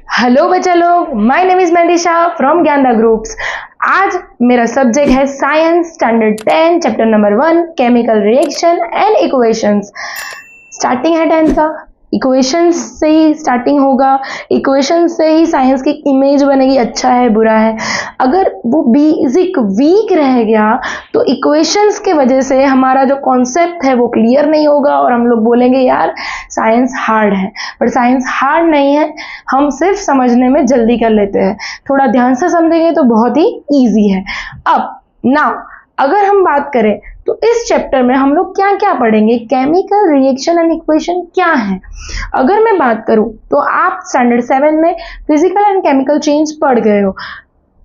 Hello बच्चा लोग, my name is Mandisha from Gyanada groups. आज मेरा सब्जेक्ट है science standard 10 chapter number 1 chemical reaction and equations. Starting है 10th का, इक्वेशंस से ही स्टार्टिंग होगा। इक्वेशंस से ही साइंस की इमेज बनेगी, अच्छा है बुरा है। अगर वो बेसिक वीक रह गया तो इक्वेशंस के वजह से हमारा जो कॉन्सेप्ट है वो क्लियर नहीं होगा और हम लोग बोलेंगे यार साइंस हार्ड है। बट साइंस हार्ड नहीं है, हम सिर्फ समझने में जल्दी कर लेते हैं। थोड़ा ध्यान से समझेंगे तो बहुत ही ईजी है। अब नाउ अगर हम बात करें तो इस चैप्टर में हम लोग क्या क्या पढ़ेंगे, केमिकल रिएक्शन एंड इक्वेशन क्या है। अगर मैं बात करूं तो आप स्टैंडर्ड 7 में फिजिकल एंड केमिकल चेंज पढ़ गए हो।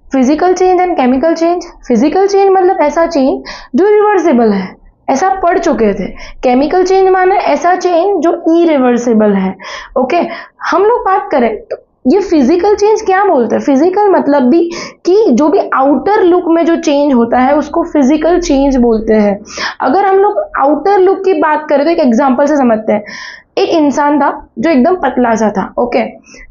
Physical change and chemical change, physical change मतलब ऐसा चेंज जो रिवर्सिबल है, ऐसा पढ़ चुके थे। केमिकल चेंज माने ऐसा चेंज जो इरिवर्सिबल है। ओके, हम लोग बात करें तो ये फिजिकल चेंज क्या बोलते हैं। फिजिकल मतलब भी कि जो भी आउटर लुक में जो चेंज होता है उसको फिजिकल चेंज बोलते हैं। अगर हम लोग आउटर लुक की बात करें तो एक एग्जांपल से समझते हैं। एक इंसान था जो एकदम पतला सा था। ओके,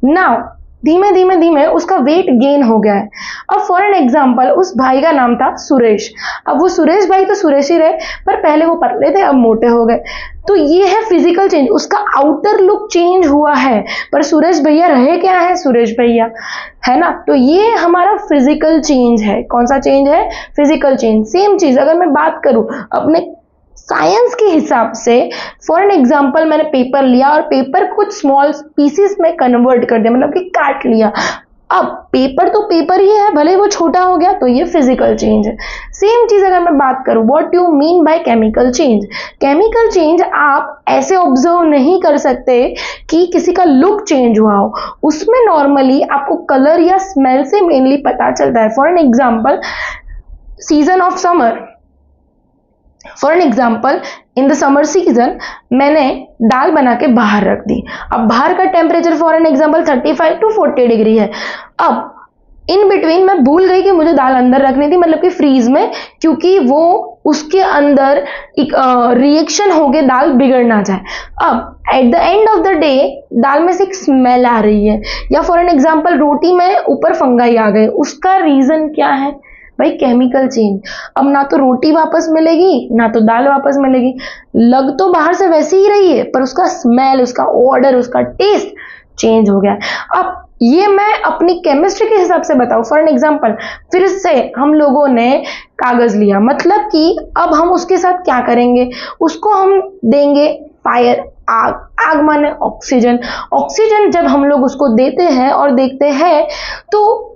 नाउ धीमे धीमे धीमे उसका वेट गेन हो गया है। अब फॉर एन एग्जाम्पल उस भाई का नाम था सुरेश। अब वो सुरेश भाई तो सुरेश ही रहे, पर पहले वो पतले थे अब मोटे हो गए। तो ये है फिजिकल चेंज, उसका आउटर लुक चेंज हुआ है, पर सुरेश भैया रहे क्या है, सुरेश भैया है ना। तो ये हमारा फिजिकल चेंज है। कौन सा चेंज है, फिजिकल चेंज। सेम चीज अगर मैं बात करूं अपने साइंस के हिसाब से, फॉर एन एग्जाम्पल मैंने पेपर लिया और पेपर कुछ स्मॉल पीसेस में कन्वर्ट कर दिया, मतलब कि काट लिया। अब पेपर तो पेपर ही है, भले वो छोटा हो गया, तो ये फिजिकल चेंज है। सेम चीज अगर मैं बात करूं what you mean by chemical change. Chemical change आप ऐसे ऑब्जर्व नहीं कर सकते कि किसी का लुक चेंज हुआ हो। उसमें नॉर्मली आपको कलर या स्मेल से मेनली पता चलता है। For an example season of summer, for an example in the summer season मैंने दाल बना के बाहर रख दी। अब बाहर का temperature for an example 35 to 40 degree है। अब इन बिटवीन मैं भूल गई कि मुझे दाल अंदर रखनी थी, मतलब कि फ्रीज में, क्योंकि वो उसके अंदर एक रिएक्शन हो गए दाल बिगड़ ना जाए। अब at the end of the day दाल में से एक स्मेल आ रही है, या फॉर एन एग्जाम्पल रोटी में ऊपर फंगाई आ गए। उसका रीजन क्या है भाई, केमिकल चेंज। अब ना तो रोटी वापस मिलेगी ना तो दाल वापस मिलेगी। लग तो बाहर से वैसे ही रही है, पर उसका स्मेल, उसका ऑर्डर, उसका टेस्ट चेंज हो गया। अब ये मैं अपनी केमिस्ट्री के हिसाब से बताऊं। फॉर एन एग्जाम्पल फिर से हम लोगों ने कागज लिया, मतलब कि अब हम उसके साथ क्या करेंगे, उसको हम देंगे फायर, आग। आग माने ऑक्सीजन। ऑक्सीजन जब हम लोग उसको देते हैं और देखते हैं तो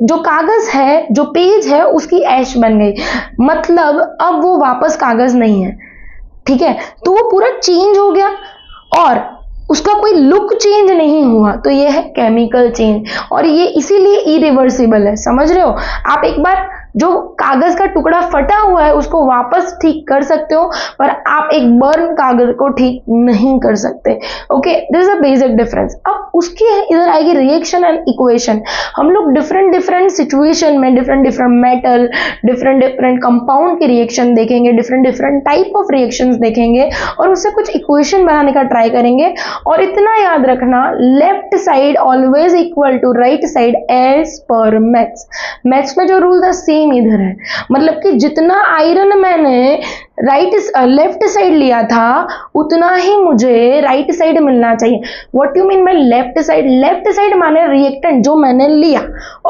जो कागज है, जो पेज है, उसकी ऐश बन गई, मतलब अब वो वापस कागज नहीं है। ठीक है, तो वो पूरा चेंज हो गया और उसका कोई लुक चेंज नहीं हुआ। तो ये है केमिकल चेंज, और ये इसीलिए इरिवर्सिबल है। समझ रहे हो आप। एक बार जो कागज का टुकड़ा फटा हुआ है उसको वापस ठीक कर सकते हो, पर आप एक बर्न कागज को ठीक नहीं कर सकते। Okay, this is a basic difference. अब उसकी इधर आएगी रिएक्शन एंड इक्वेशन। हम लोग डिफरेंट डिफरेंट सिचुएशन में different different metal, different different compound के रिएक्शन देखेंगे, different different type of reactions देखेंगे और उससे कुछ इक्वेशन बनाने का ट्राई करेंगे। और इतना याद रखना, left side always equal to right side as per maths. Maths में जो रूल था सेम इधर है, मतलब कि जितना आयरन मैंने लेफ्ट साइड लिया था उतना ही मुझे राइट साइड मिलना चाहिए। What you mean by left side, left side माने रिएक्टेंट जो मैंने लिया,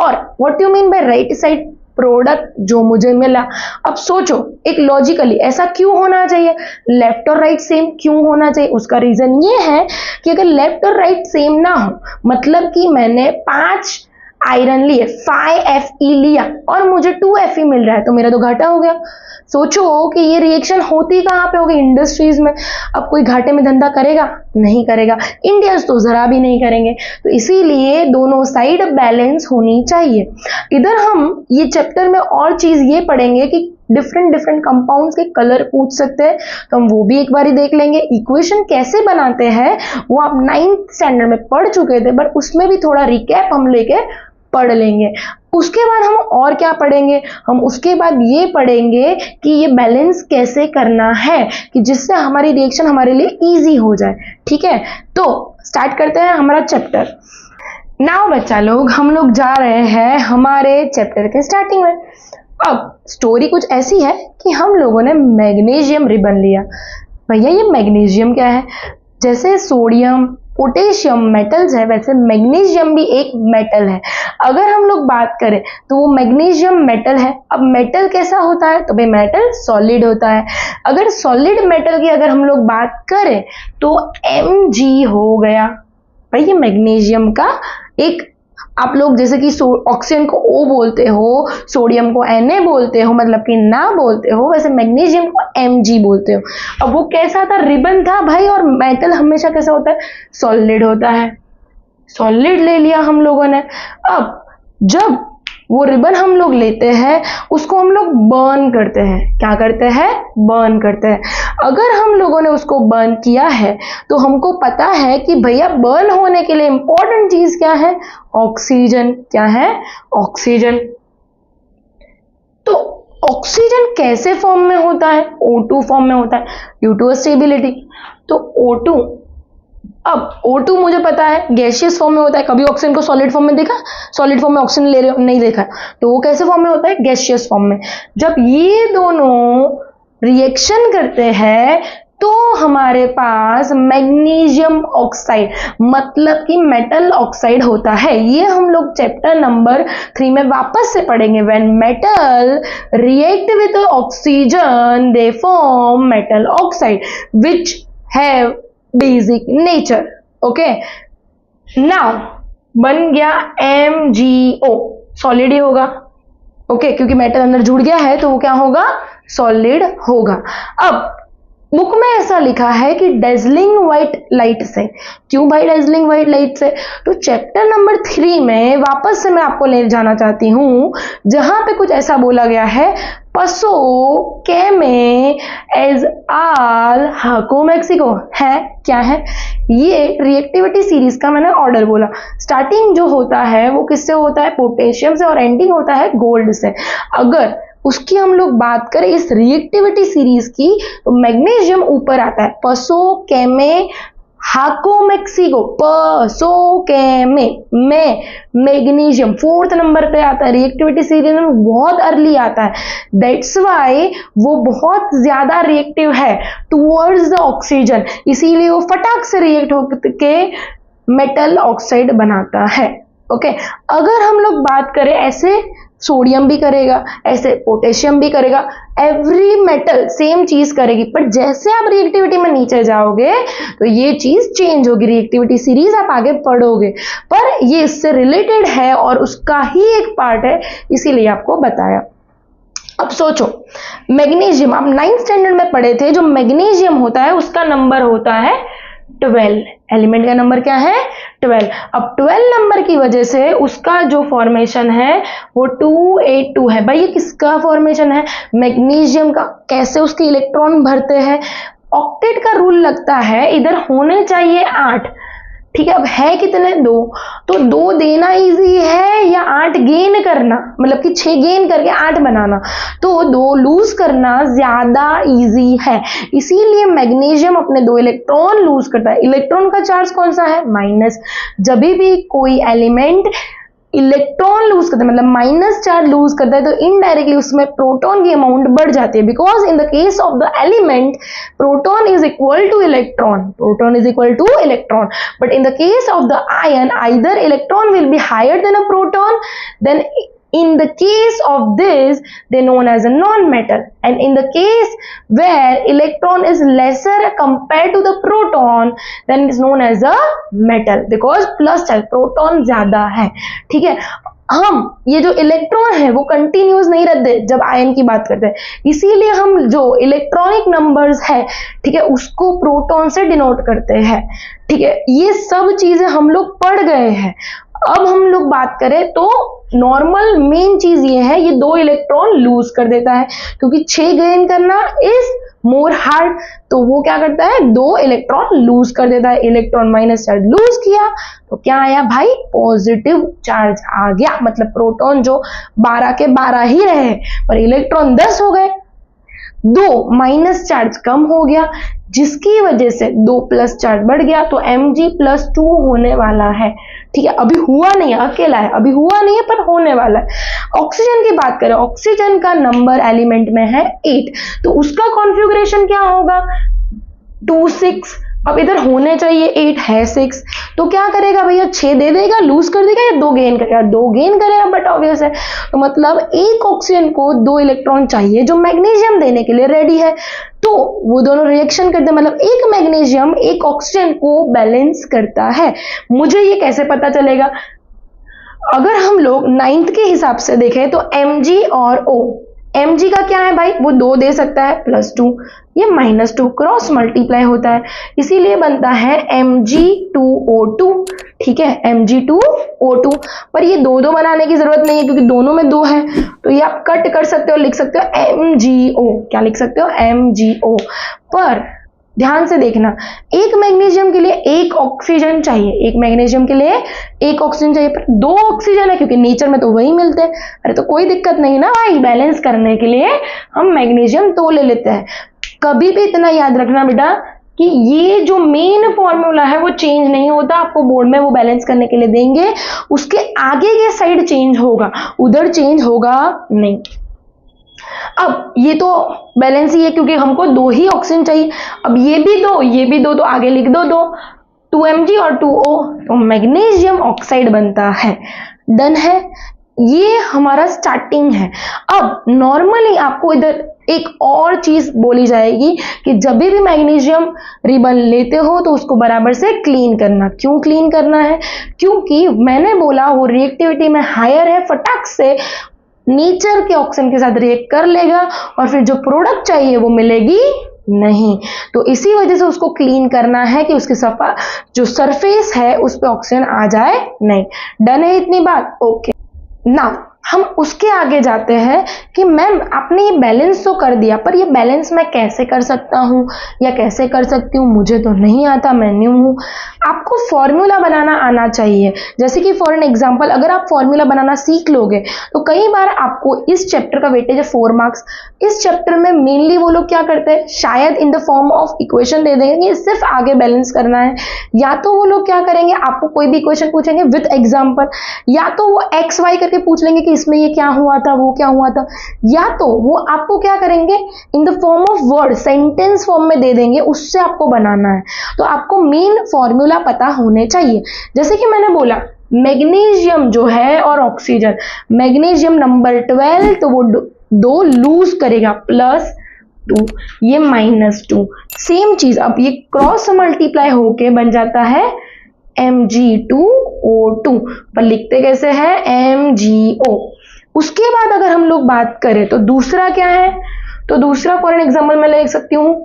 और what you mean by right side, product जो मुझे मिला। अब सोचो एक लॉजिकली ऐसा क्यों होना चाहिए, लेफ्ट और राइट सेम क्यों होना चाहिए। उसका रीजन ये है कि अगर लेफ्ट और राइट सेम ना हो, मतलब कि मैंने 5 आयरन लिए, 5Fe लिया और मुझे 2Fe मिल रहा है, तो मेरा तो घाटा हो गया। सोचो कि ये रिएक्शन होती कहाँ पे होगी, इंडस्ट्रीज में। अब कोई घाटे में धंधा करेगा, नहीं करेगा। इंडियंस तो जरा भी नहीं करेंगे। तो इसीलिए दोनों साइड बैलेंस होनी चाहिए। इधर हम ये चैप्टर में और चीज ये पढ़ेंगे कि डिफरेंट डिफरेंट कंपाउंड्स के कलर पूछ सकते हैं, तो हम वो भी एक बार देख लेंगे। इक्वेशन कैसे बनाते हैं वो आप 9th स्टैंडर्ड में पढ़ चुके थे, बट उसमें भी थोड़ा रिकैप हम लेके पढ़ लेंगे। उसके बाद हम और क्या पढ़ेंगे, हम उसके बाद ये पढ़ेंगे कि ये बैलेंस कैसे करना है कि जिससे हमारी रिएक्शन हमारे लिए इजी हो जाए। ठीक है, तो स्टार्ट करते हैं हमारा चैप्टर। नाउ बच्चा लोग, हम लोग जा रहे हैं हमारे चैप्टर के स्टार्टिंग में। अब स्टोरी कुछ ऐसी है कि हम लोगों ने मैग्नीशियम रिबन लिया। भैया ये मैग्नीशियम क्या है? जैसे सोडियम पोटेशियम मेटल्स है, वैसे मैग्नीशियम भी एक मेटल है। अगर हम लोग बात करें तो वो मैग्नीशियम मेटल है। अब मेटल कैसा होता है? तो भाई मेटल सॉलिड होता है। अगर सॉलिड मेटल की अगर हम लोग बात करें तो Mg हो गया। भाई ये मैग्नीशियम का एक, आप लोग जैसे कि ऑक्सीजन को O बोलते हो, सोडियम को Na बोलते हो, मतलब कि ना बोलते हो, वैसे मैग्नीशियम को Mg बोलते हो। अब वो कैसा था? रिबन था भाई। और मेटल हमेशा कैसा होता है? सॉलिड होता है। सॉलिड ले लिया हम लोगों ने। अब जब वो रिबन हम लोग लेते हैं, उसको हम लोग बर्न करते हैं। क्या करते हैं? बर्न करते हैं। अगर हम लोगों ने उसको बर्न किया है तो हमको पता है कि भैया बर्न होने के लिए इंपॉर्टेंट चीज क्या है? ऑक्सीजन। क्या है? ऑक्सीजन। तो ऑक्सीजन कैसे फॉर्म में होता है? O2 फॉर्म में होता है, ड्यू टू स्टेबिलिटी। तो O2, अब O2 मुझे पता है गैसियस फॉर्म में होता है। कभी ऑक्सीजन को सॉलिड फॉर्म में देखा? सॉलिड फॉर्म में ऑक्सीजन ले रहे हो? नहीं देखा। तो वो कैसे फॉर्म में होता है? गैसियस फॉर्म में। जब ये दोनों रिएक्शन करते हैं तो हमारे पास मैग्नीशियम ऑक्साइड, मतलब कि मेटल ऑक्साइड होता है। ये हम लोग चैप्टर नंबर 3 में वापस से पढ़ेंगे। When metal react with oxygen they form metal oxide which have basic nature. Okay, now बन गया MgO, सॉलिड ही होगा। ओके, क्योंकि मेटल अंदर जुड़ गया है तो वो क्या होगा? सॉलिड होगा। अब बुक में ऐसा लिखा है कि डेजलिंग व्हाइट लाइट से। क्यों भाई डेजलिंग व्हाइट लाइट से? तो चैप्टर नंबर 3 में वापस से मैं आपको ले जाना चाहती हूं, जहां पे कुछ ऐसा बोला गया है, पसो केमे एज आल हाको मैक्सिको है। क्या है ये? रिएक्टिविटी सीरीज का मैंने ऑर्डर बोला। स्टार्टिंग जो होता है वो किससे होता है? पोटेशियम से, और एंडिंग होता है गोल्ड से। अगर उसकी हम लोग बात करें इस रिएक्टिविटी सीरीज की, तो मैग्नीशियम ऊपर आता है, पसो केमे हाको मैक्सिको, पसो केमे में मैग्नीशियम 4th नंबर पे आता है। रिएक्टिविटी सीरीज में बहुत अर्ली आता है, दैट्स वाई वो बहुत ज्यादा रिएक्टिव है टुवर्ड्स द ऑक्सीजन, इसीलिए वो फटाक से रिएक्ट होकर मेटल ऑक्साइड बनाता है। ओके, अगर हम लोग बात करें ऐसे सोडियम भी करेगा, ऐसे पोटेशियम भी करेगा, एवरी मेटल सेम चीज करेगी। पर जैसे आप रिएक्टिविटी में नीचे जाओगे तो ये चीज चेंज होगी। रिएक्टिविटी सीरीज आप आगे पढ़ोगे, पर ये इससे रिलेटेड है और उसका ही एक पार्ट है, इसीलिए आपको बताया। अब सोचो, मैग्नीशियम आप 9th स्टैंडर्ड में पढ़े थे, जो मैग्नीशियम होता है उसका नंबर होता है 12। एलिमेंट का नंबर क्या है? 12। अब 12 नंबर की वजह से उसका जो फॉर्मेशन है वो 282 है। भाई ये किसका फॉर्मेशन है? मैग्नीशियम का। कैसे उसके इलेक्ट्रॉन भरते हैं? ऑक्टेट का रूल लगता है, इधर होने चाहिए 8, ठीक है। अब है कितने? 2, तो 2 देना इजी है या 8 गेन करना, मतलब कि 6 गेन करके 8 बनाना, तो 2 लूज करना ज्यादा इजी है। इसीलिए मैग्नीशियम अपने 2 इलेक्ट्रॉन लूज करता है। इलेक्ट्रॉन का चार्ज कौन सा है? माइनस। जब भी कोई एलिमेंट इलेक्ट्रॉन लूज करता है, मतलब माइनस चार्ज लूज करता है, तो इनडायरेक्टली उसमें प्रोटॉन की अमाउंट बढ़ जाती है। Because in the case of the element proton is equal to electron, proton is equal to electron, but in the case of the ion either electron will be higher than a proton, then in the case of this they known as a non-metal, and in the case where electron is lesser compared to the proton then it is known as a metal because plus charge proton ज्यादा है। ठीक है, हम ये जो electron है वो continuous नहीं रहते जब आयन की बात करते हैं, इसीलिए हम जो इलेक्ट्रॉनिक नंबर्स है, ठीक है, उसको प्रोटॉन से डिनोट करते हैं। ठीक है, ये सब चीजें हम लोग पढ़ गए हैं। अब हम लोग बात करें तो नॉर्मल मेन चीज ये है, ये 2 इलेक्ट्रॉन लूज कर देता है, क्योंकि 6 गेन करना इज मोर हार्ड, तो वो क्या करता है? 2 इलेक्ट्रॉन लूज कर देता है। इलेक्ट्रॉन माइनस चार्ज लूज किया तो क्या आया भाई? पॉजिटिव चार्ज आ गया, मतलब प्रोटॉन जो 12 के 12 ही रहे पर इलेक्ट्रॉन 10 हो गए। दो माइनस चार्ज कम हो गया, जिसकी वजह से 2 प्लस चार्ज बढ़ गया, तो Mg+2 होने वाला है। ठीक है, अभी हुआ नहीं है, अकेला है, अभी हुआ नहीं है पर होने वाला है। ऑक्सीजन की बात करें, ऑक्सीजन का नंबर एलिमेंट में है 8, तो उसका कॉन्फ़िगरेशन क्या होगा 2 6। अब इधर होने चाहिए 8, है 6, तो क्या करेगा भैया 6 दे देगा, लूज कर देगा, या 2 गेन करेगा, 2 गेन करेगा, बट ऑब्वियस है। तो मतलब एक ऑक्सीजन को 2 इलेक्ट्रॉन चाहिए जो मैग्नीशियम देने के लिए रेडी है, तो वो दोनों रिएक्शन करते हैं, मतलब एक मैग्नीशियम एक ऑक्सीजन को बैलेंस करता है। मुझे ये कैसे पता चलेगा? अगर हम लोग 9th के हिसाब से देखें तो Mg और O, Mg का क्या है भाई, वो 2 दे सकता है, +2, ये -2 क्रॉस मल्टीप्लाई होता है, इसीलिए बनता है Mg2O2। ठीक है, Mg2O2, पर ये 2 बनाने की जरूरत नहीं है क्योंकि दोनों में 2 है, तो ये आप कट कर सकते हो, लिख सकते हो MgO। क्या लिख सकते हो? MgO। पर ध्यान से देखना, एक मैग्नीशियम के लिए एक ऑक्सीजन चाहिए, एक मैग्नीशियम के लिए एक ऑक्सीजन चाहिए, पर 2 ऑक्सीजन है क्योंकि नेचर में तो वही मिलते हैं। अरे तो कोई दिक्कत नहीं ना भाई, बैलेंस करने के लिए हम मैग्नीशियम 2 ले लेते हैं। कभी भी इतना याद रखना बेटा कि ये जो मेन फॉर्मूला है वो चेंज नहीं होता, आपको बोर्ड में वो बैलेंस करने के लिए देंगे, उसके आगे के साइड चेंज होगा, उधर चेंज होगा नहीं। अब ये तो बैलेंस ही है क्योंकि हमको 2 ही ऑक्सीजन चाहिए, अब ये भी 2, ये भी 2, तो आगे लिख दो 2, 2Mg और 2O, तो मैग्नीशियम ऑक्साइड बनता है। डन है, ये हमारा स्टार्टिंग है। अब नॉर्मली आपको इधर एक और चीज बोली जाएगी कि जब भी मैग्नीशियम रिबन लेते हो तो उसको बराबर से क्लीन करना। क्यों क्लीन करना है? क्योंकि मैंने बोला वो रिएक्टिविटी में हायर है, फटाक से नेचर के ऑक्सीजन के साथ रिएक्ट कर लेगा और फिर जो प्रोडक्ट चाहिए वो मिलेगी नहीं, तो इसी वजह से उसको क्लीन करना है कि उसकी सफा जो सरफेस है उस पर ऑक्सीजन आ जाए नहीं। डन है इतनी बात? ओके, नाउ हम उसके आगे जाते हैं कि मैम आपने ये बैलेंस तो कर दिया, पर ये बैलेंस मैं कैसे कर सकता हूँ या कैसे कर सकती हूँ, मुझे तो नहीं आता, मैं न्यू हूँ। आपको फॉर्मूला बनाना आना चाहिए। जैसे कि फॉर एन एग्जांपल, अगर आप फॉर्मूला बनाना सीख लोगे तो कई बार आपको इस चैप्टर का वेटेज है 4 मार्क्स। इस चैप्टर में मेनली वो लोग क्या करते हैं, शायद in the form of equation दे देंगे, सिर्फ आगे बैलेंस करना है, या तो वो लोग क्या करेंगे आपको कोई भी इक्वेशन पूछेंगे विद एग्जाम्पल, या तो वो XY करके पूछ लेंगे कि इसमें ये क्या हुआ था, वो क्या हुआ था, या तो वो आपको क्या करेंगे इन the form of word, sentence form में दे देंगे, उससे आपको बनाना है। तो आपको मेन फॉर्मूला पता होने चाहिए। जैसे कि मैंने बोला मैग्नीशियम जो है और ऑक्सीजन, मैग्नीशियम नंबर 12, तो वो 2 लूज करेगा, +2, ये -2, सेम चीज अब ये क्रॉस मल्टीप्लाई होके बन जाता है Mg2O2, पर लिखते कैसे है MgO। उसके बाद अगर हम लोग बात करें तो दूसरा क्या है, तो दूसरा फॉर एन एग्जाम्पल मैं लिख सकती हूँ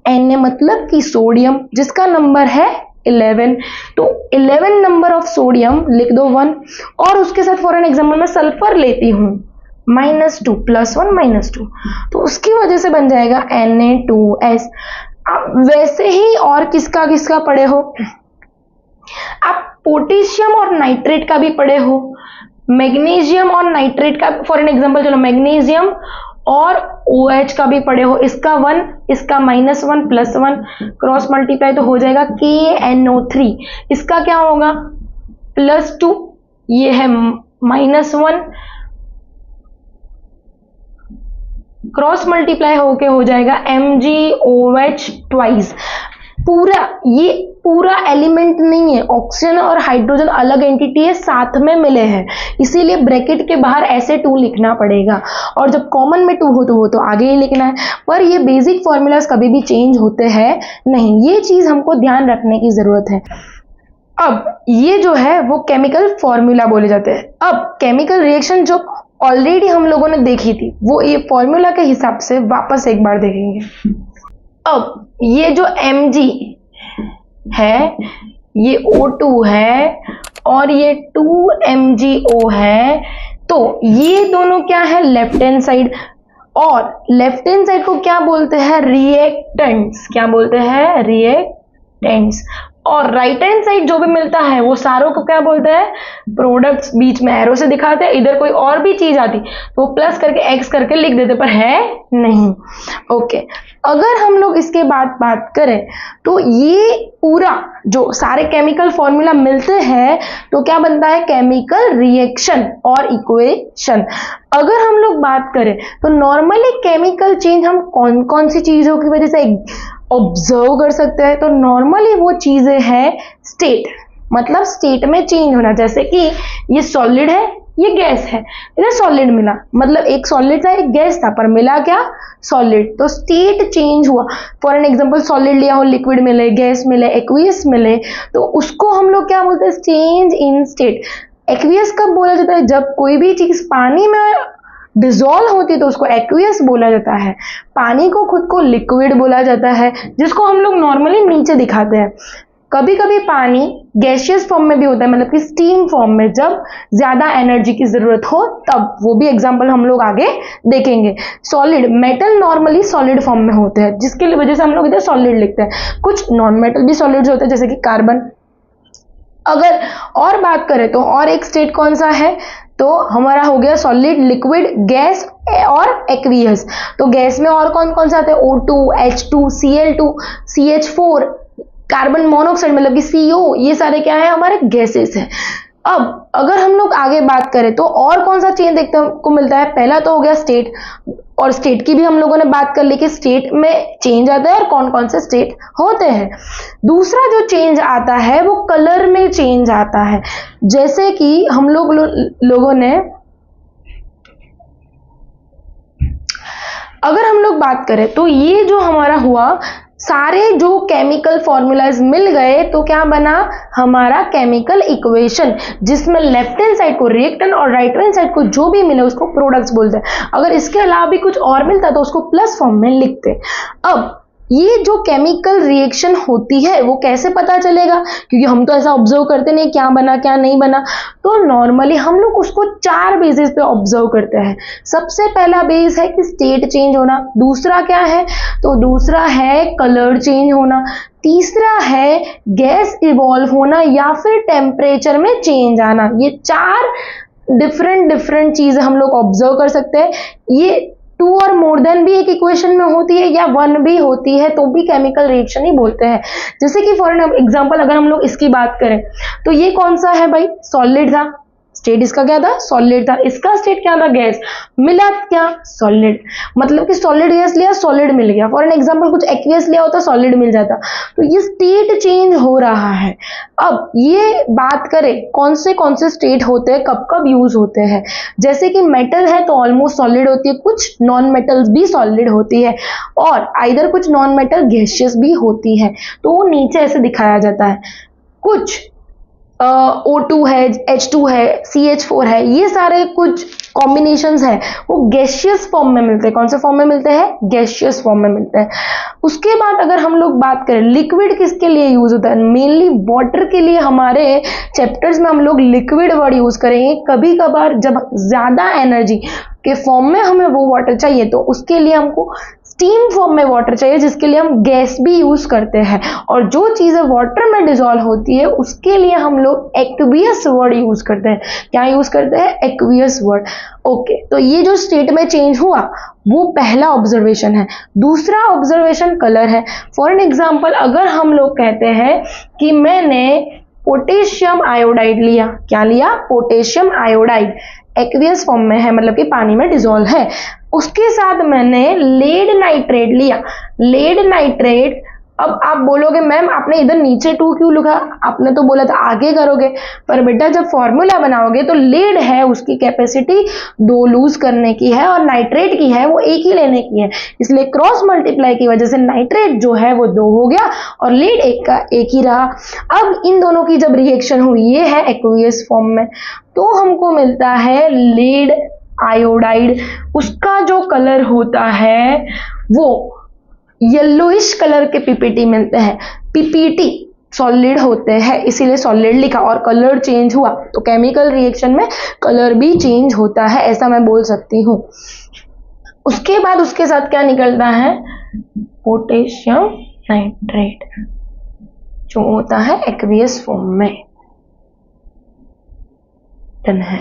Na मतलब कि सोडियम, जिसका नंबर है 11, तो 11 नंबर ऑफ सोडियम लिख दो 1, और उसके साथ फॉर एन एग्जाम्पल मैं सल्फर लेती हूँ -2, +1 -2, तो उसकी वजह से बन जाएगा Na2S। अब वैसे ही और किसका किसका पढ़े हो आप, पोटेशियम और नाइट्रेट का भी पढ़े हो, मैग्नीशियम और नाइट्रेट का फॉर एन एग्जांपल, चलो मैग्नीशियम और OH का भी पढ़े हो, इसका 1, इसका -1 +1 क्रॉस मल्टीप्लाई तो हो जाएगा KNO3, इसका क्या होगा +2, ये है -1 क्रॉस मल्टीप्लाई होके हो जाएगा MgOH ट्वाइस। ये पूरा एलिमेंट नहीं है, ऑक्सीजन और हाइड्रोजन अलग एंटिटी है, साथ में मिले हैं, इसीलिए ब्रैकेट के बाहर ऐसे 2 लिखना पड़ेगा, और जब कॉमन में 2 हो तो वो तो आगे ही लिखना है। पर ये बेसिक फॉर्मूलाज कभी भी चेंज होते हैं नहीं, ये चीज हमको ध्यान रखने की जरूरत है। अब ये जो है वो केमिकल फॉर्मूला बोले जाते हैं। अब केमिकल रिएक्शन जो ऑलरेडी हम लोगों ने देखी थी वो ये फॉर्मूला के हिसाब से वापस एक बार देखेंगे। अब ये जो Mg है, ये O2 है और ये 2MgO है, तो ये दोनों क्या है लेफ्ट हैंड साइड, और लेफ्ट हैंड साइड को क्या बोलते हैं रिएक्टेंट्स, क्या बोलते हैं रिएक्टेंट्स, और राइट हैंड साइड जो भी मिलता है वो सारों को क्या बोलते हैं, प्रोडक्ट्स। बीच में एरो से दिखाते हैं, इधर कोई और भी चीज आती तो वो प्लस करके एक्स करके लिख देते, पर है नहीं। ओके, अगर हम लोग इसके बाद बात करें तो ये पूरा जो सारे केमिकल फॉर्मूला मिलते हैं तो क्या बनता है, केमिकल रिएक्शन और इक्वेशन। अगर हम लोग बात करें तो नॉर्मली केमिकल चेंज हम कौन कौन सी चीजों की वजह से ऑब्जर्व कर सकते हैं, तो नॉर्मली वो चीजें हैं स्टेट, मतलब स्टेट में चेंज होना। जैसे कि ये सॉलिड है, ये गैस है, इधर सॉलिड मिला, मतलब एक सॉलिड था एक गैस था, पर मिला क्या, सॉलिड, तो स्टेट चेंज हुआ। फॉर एन एग्जांपल सॉलिड लिया हो, लिक्विड मिले, गैस मिले, एक्वियस मिले, तो उसको हम लोग क्या बोलते हैं, चेंज इन स्टेट। एक्वियस कब बोला जाता है, जब कोई भी चीज पानी में डिजोल्व होती है तो उसको एक्वियस बोला जाता है। पानी को खुद को लिक्विड बोला जाता है, जिसको हम लोग नॉर्मली नीचे दिखाते हैं। कभी कभी पानी गैसियस फॉर्म में भी होता है, मतलब कि स्टीम फॉर्म में, जब ज्यादा एनर्जी की जरूरत हो तब, वो भी एग्जांपल हम लोग आगे देखेंगे। Solid, metal normally solid form में होते हैं, जिसकी वजह से हम लोग इधर सॉलिड लिखते हैं। कुछ नॉन मेटल भी सॉलिड्स होते हैं, जैसे कि कार्बन। अगर और बात करें तो और एक स्टेट कौन सा है, तो हमारा हो गया सॉलिड, लिक्विड, गैस और एक्वियस। तो गैस में और कौन कौन सा आते हैं, O2, H2, Cl2, CH4, carbon monoxide मतलब कि CO, ये सारे क्या है, हमारे गैसेस हैं। अब अगर हम लोग आगे बात करें तो और कौन सा चेंज देखने को मिलता है, पहला तो हो गया स्टेट, और स्टेट की भी हम लोगों ने बात कर ली कि स्टेट में चेंज आता है और कौन कौन से स्टेट होते हैं। दूसरा जो चेंज आता है वो कलर में चेंज आता है। जैसे कि हम लोगों ने, अगर हम लोग बात करें तो ये जो हमारा हुआ, सारे जो केमिकल फॉर्मूलाज मिल गए तो क्या बना, हमारा केमिकल इक्वेशन, जिसमें लेफ्ट हैंड साइड को रिएक्टेंट और राइट हैंड साइड को जो भी मिले उसको प्रोडक्ट्स बोलते हैं। अगर इसके अलावा भी कुछ और मिलता तो उसको प्लस फॉर्म में लिखते। अब ये जो केमिकल रिएक्शन होती है वो कैसे पता चलेगा, क्योंकि हम तो ऐसा ऑब्जर्व करते नहीं क्या बना क्या नहीं बना, तो नॉर्मली हम लोग उसको 4 बेसिस पे ऑब्जर्व करते हैं। सबसे पहला बेस है कि स्टेट चेंज होना, दूसरा क्या है, तो दूसरा है कलर चेंज होना, तीसरा है गैस इवॉल्व होना या फिर टेम्परेचर में चेंज आना। ये 4 डिफरेंट चीजें हम लोग ऑब्जर्व कर सकते हैं। ये 2 और मोर देन भी एक इक्वेशन में होती है या 1 भी होती है तो भी केमिकल रिएक्शन ही बोलते हैं। जैसे कि फॉर एग्जांपल अगर हम लोग इसकी बात करें तो ये कौन सा है भाई, सॉलिड था, स्टेट इसका क्या था, सॉलिड था, इसका स्टेट क्या था, गैस, मिला क्या, सॉलिड, मतलब कि सॉलिड गैस लिया सॉलिड मिल गया। फॉर एन एग्जांपल कुछ एक्वियस लिया होता सॉलिड मिल जाता। तो ये स्टेट चेंज हो रहा है। अब ये बात करें कौन से स्टेट होते हैं, कब कब यूज होते हैं, जैसे कि मेटल है तो ऑलमोस्ट सॉलिड होती है, कुछ नॉन मेटल्स भी सॉलिड होती है, और आइदर कुछ नॉन मेटल गैसियस भी होती है, तो वो नीचे ऐसे दिखाया जाता है। कुछ O2 है, H2 है, CH4 है, ये सारे कुछ कॉम्बिनेशंस है वो गैसियस फॉर्म में मिलते हैं। कौन से फॉर्म में मिलते हैं, गैसियस फॉर्म में मिलते हैं। उसके बाद अगर हम लोग बात करें लिक्विड किसके लिए यूज होता है, मेनली वाटर के लिए। हमारे चैप्टर्स में हम लोग लिक्विड वर्ड यूज करेंगे। कभी कभार जब ज्यादा एनर्जी के फॉर्म में हमें वो वाटर चाहिए तो उसके लिए हमको स्टीम फॉर्म में वाटर चाहिए, जिसके लिए हम गैस भी यूज करते हैं। और जो चीजें वाटर में डिसॉल्व होती है उसके लिए हम लोग एक्वियस वर्ड यूज करते हैं। क्या यूज करते हैं, एक्वियस वर्ड। ओके, तो ये जो स्टेट में चेंज हुआ वो पहला ऑब्जर्वेशन है। दूसरा ऑब्जर्वेशन कलर है। फॉर एन एग्जाम्पल अगर हम लोग कहते हैं कि मैंने पोटेशियम आयोडाइड लिया, क्या लिया, पोटेशियम आयोडाइड, एक्वियस फॉर्म में है मतलब कि पानी में डिसॉल्व है। उसके साथ मैंने लेड नाइट्रेट लिया, लेड नाइट्रेट। अब आप बोलोगे मैम आपने इधर नीचे 2 क्यों लिखा, आपने तो बोला था आगे करोगे, पर बेटा जब फॉर्मूला बनाओगे तो लेड है उसकी कैपेसिटी 2 लूज करने की है और नाइट्रेट की है वो 1 ही लेने की है, इसलिए क्रॉस मल्टीप्लाई की वजह से नाइट्रेट जो है वो 2 हो गया और लेड 1 का 1 ही रहा। अब इन दोनों की जब रिएक्शन हुई, ये है एक्वियस फॉर्म में, तो हमको मिलता है लेड आयोडाइड। उसका जो कलर होता है वो येलोइश कलर के पीपीटी मिलते हैं। पीपीटी सॉलिड होते हैं इसीलिए सॉलिड लिखा, और कलर चेंज हुआ तो केमिकल रिएक्शन में कलर भी चेंज होता है, ऐसा मैं बोल सकती हूँ। उसके बाद उसके साथ क्या निकलता है, पोटेशियम नाइट्रेट, जो होता है एक्वियस फॉर्म में। डन है,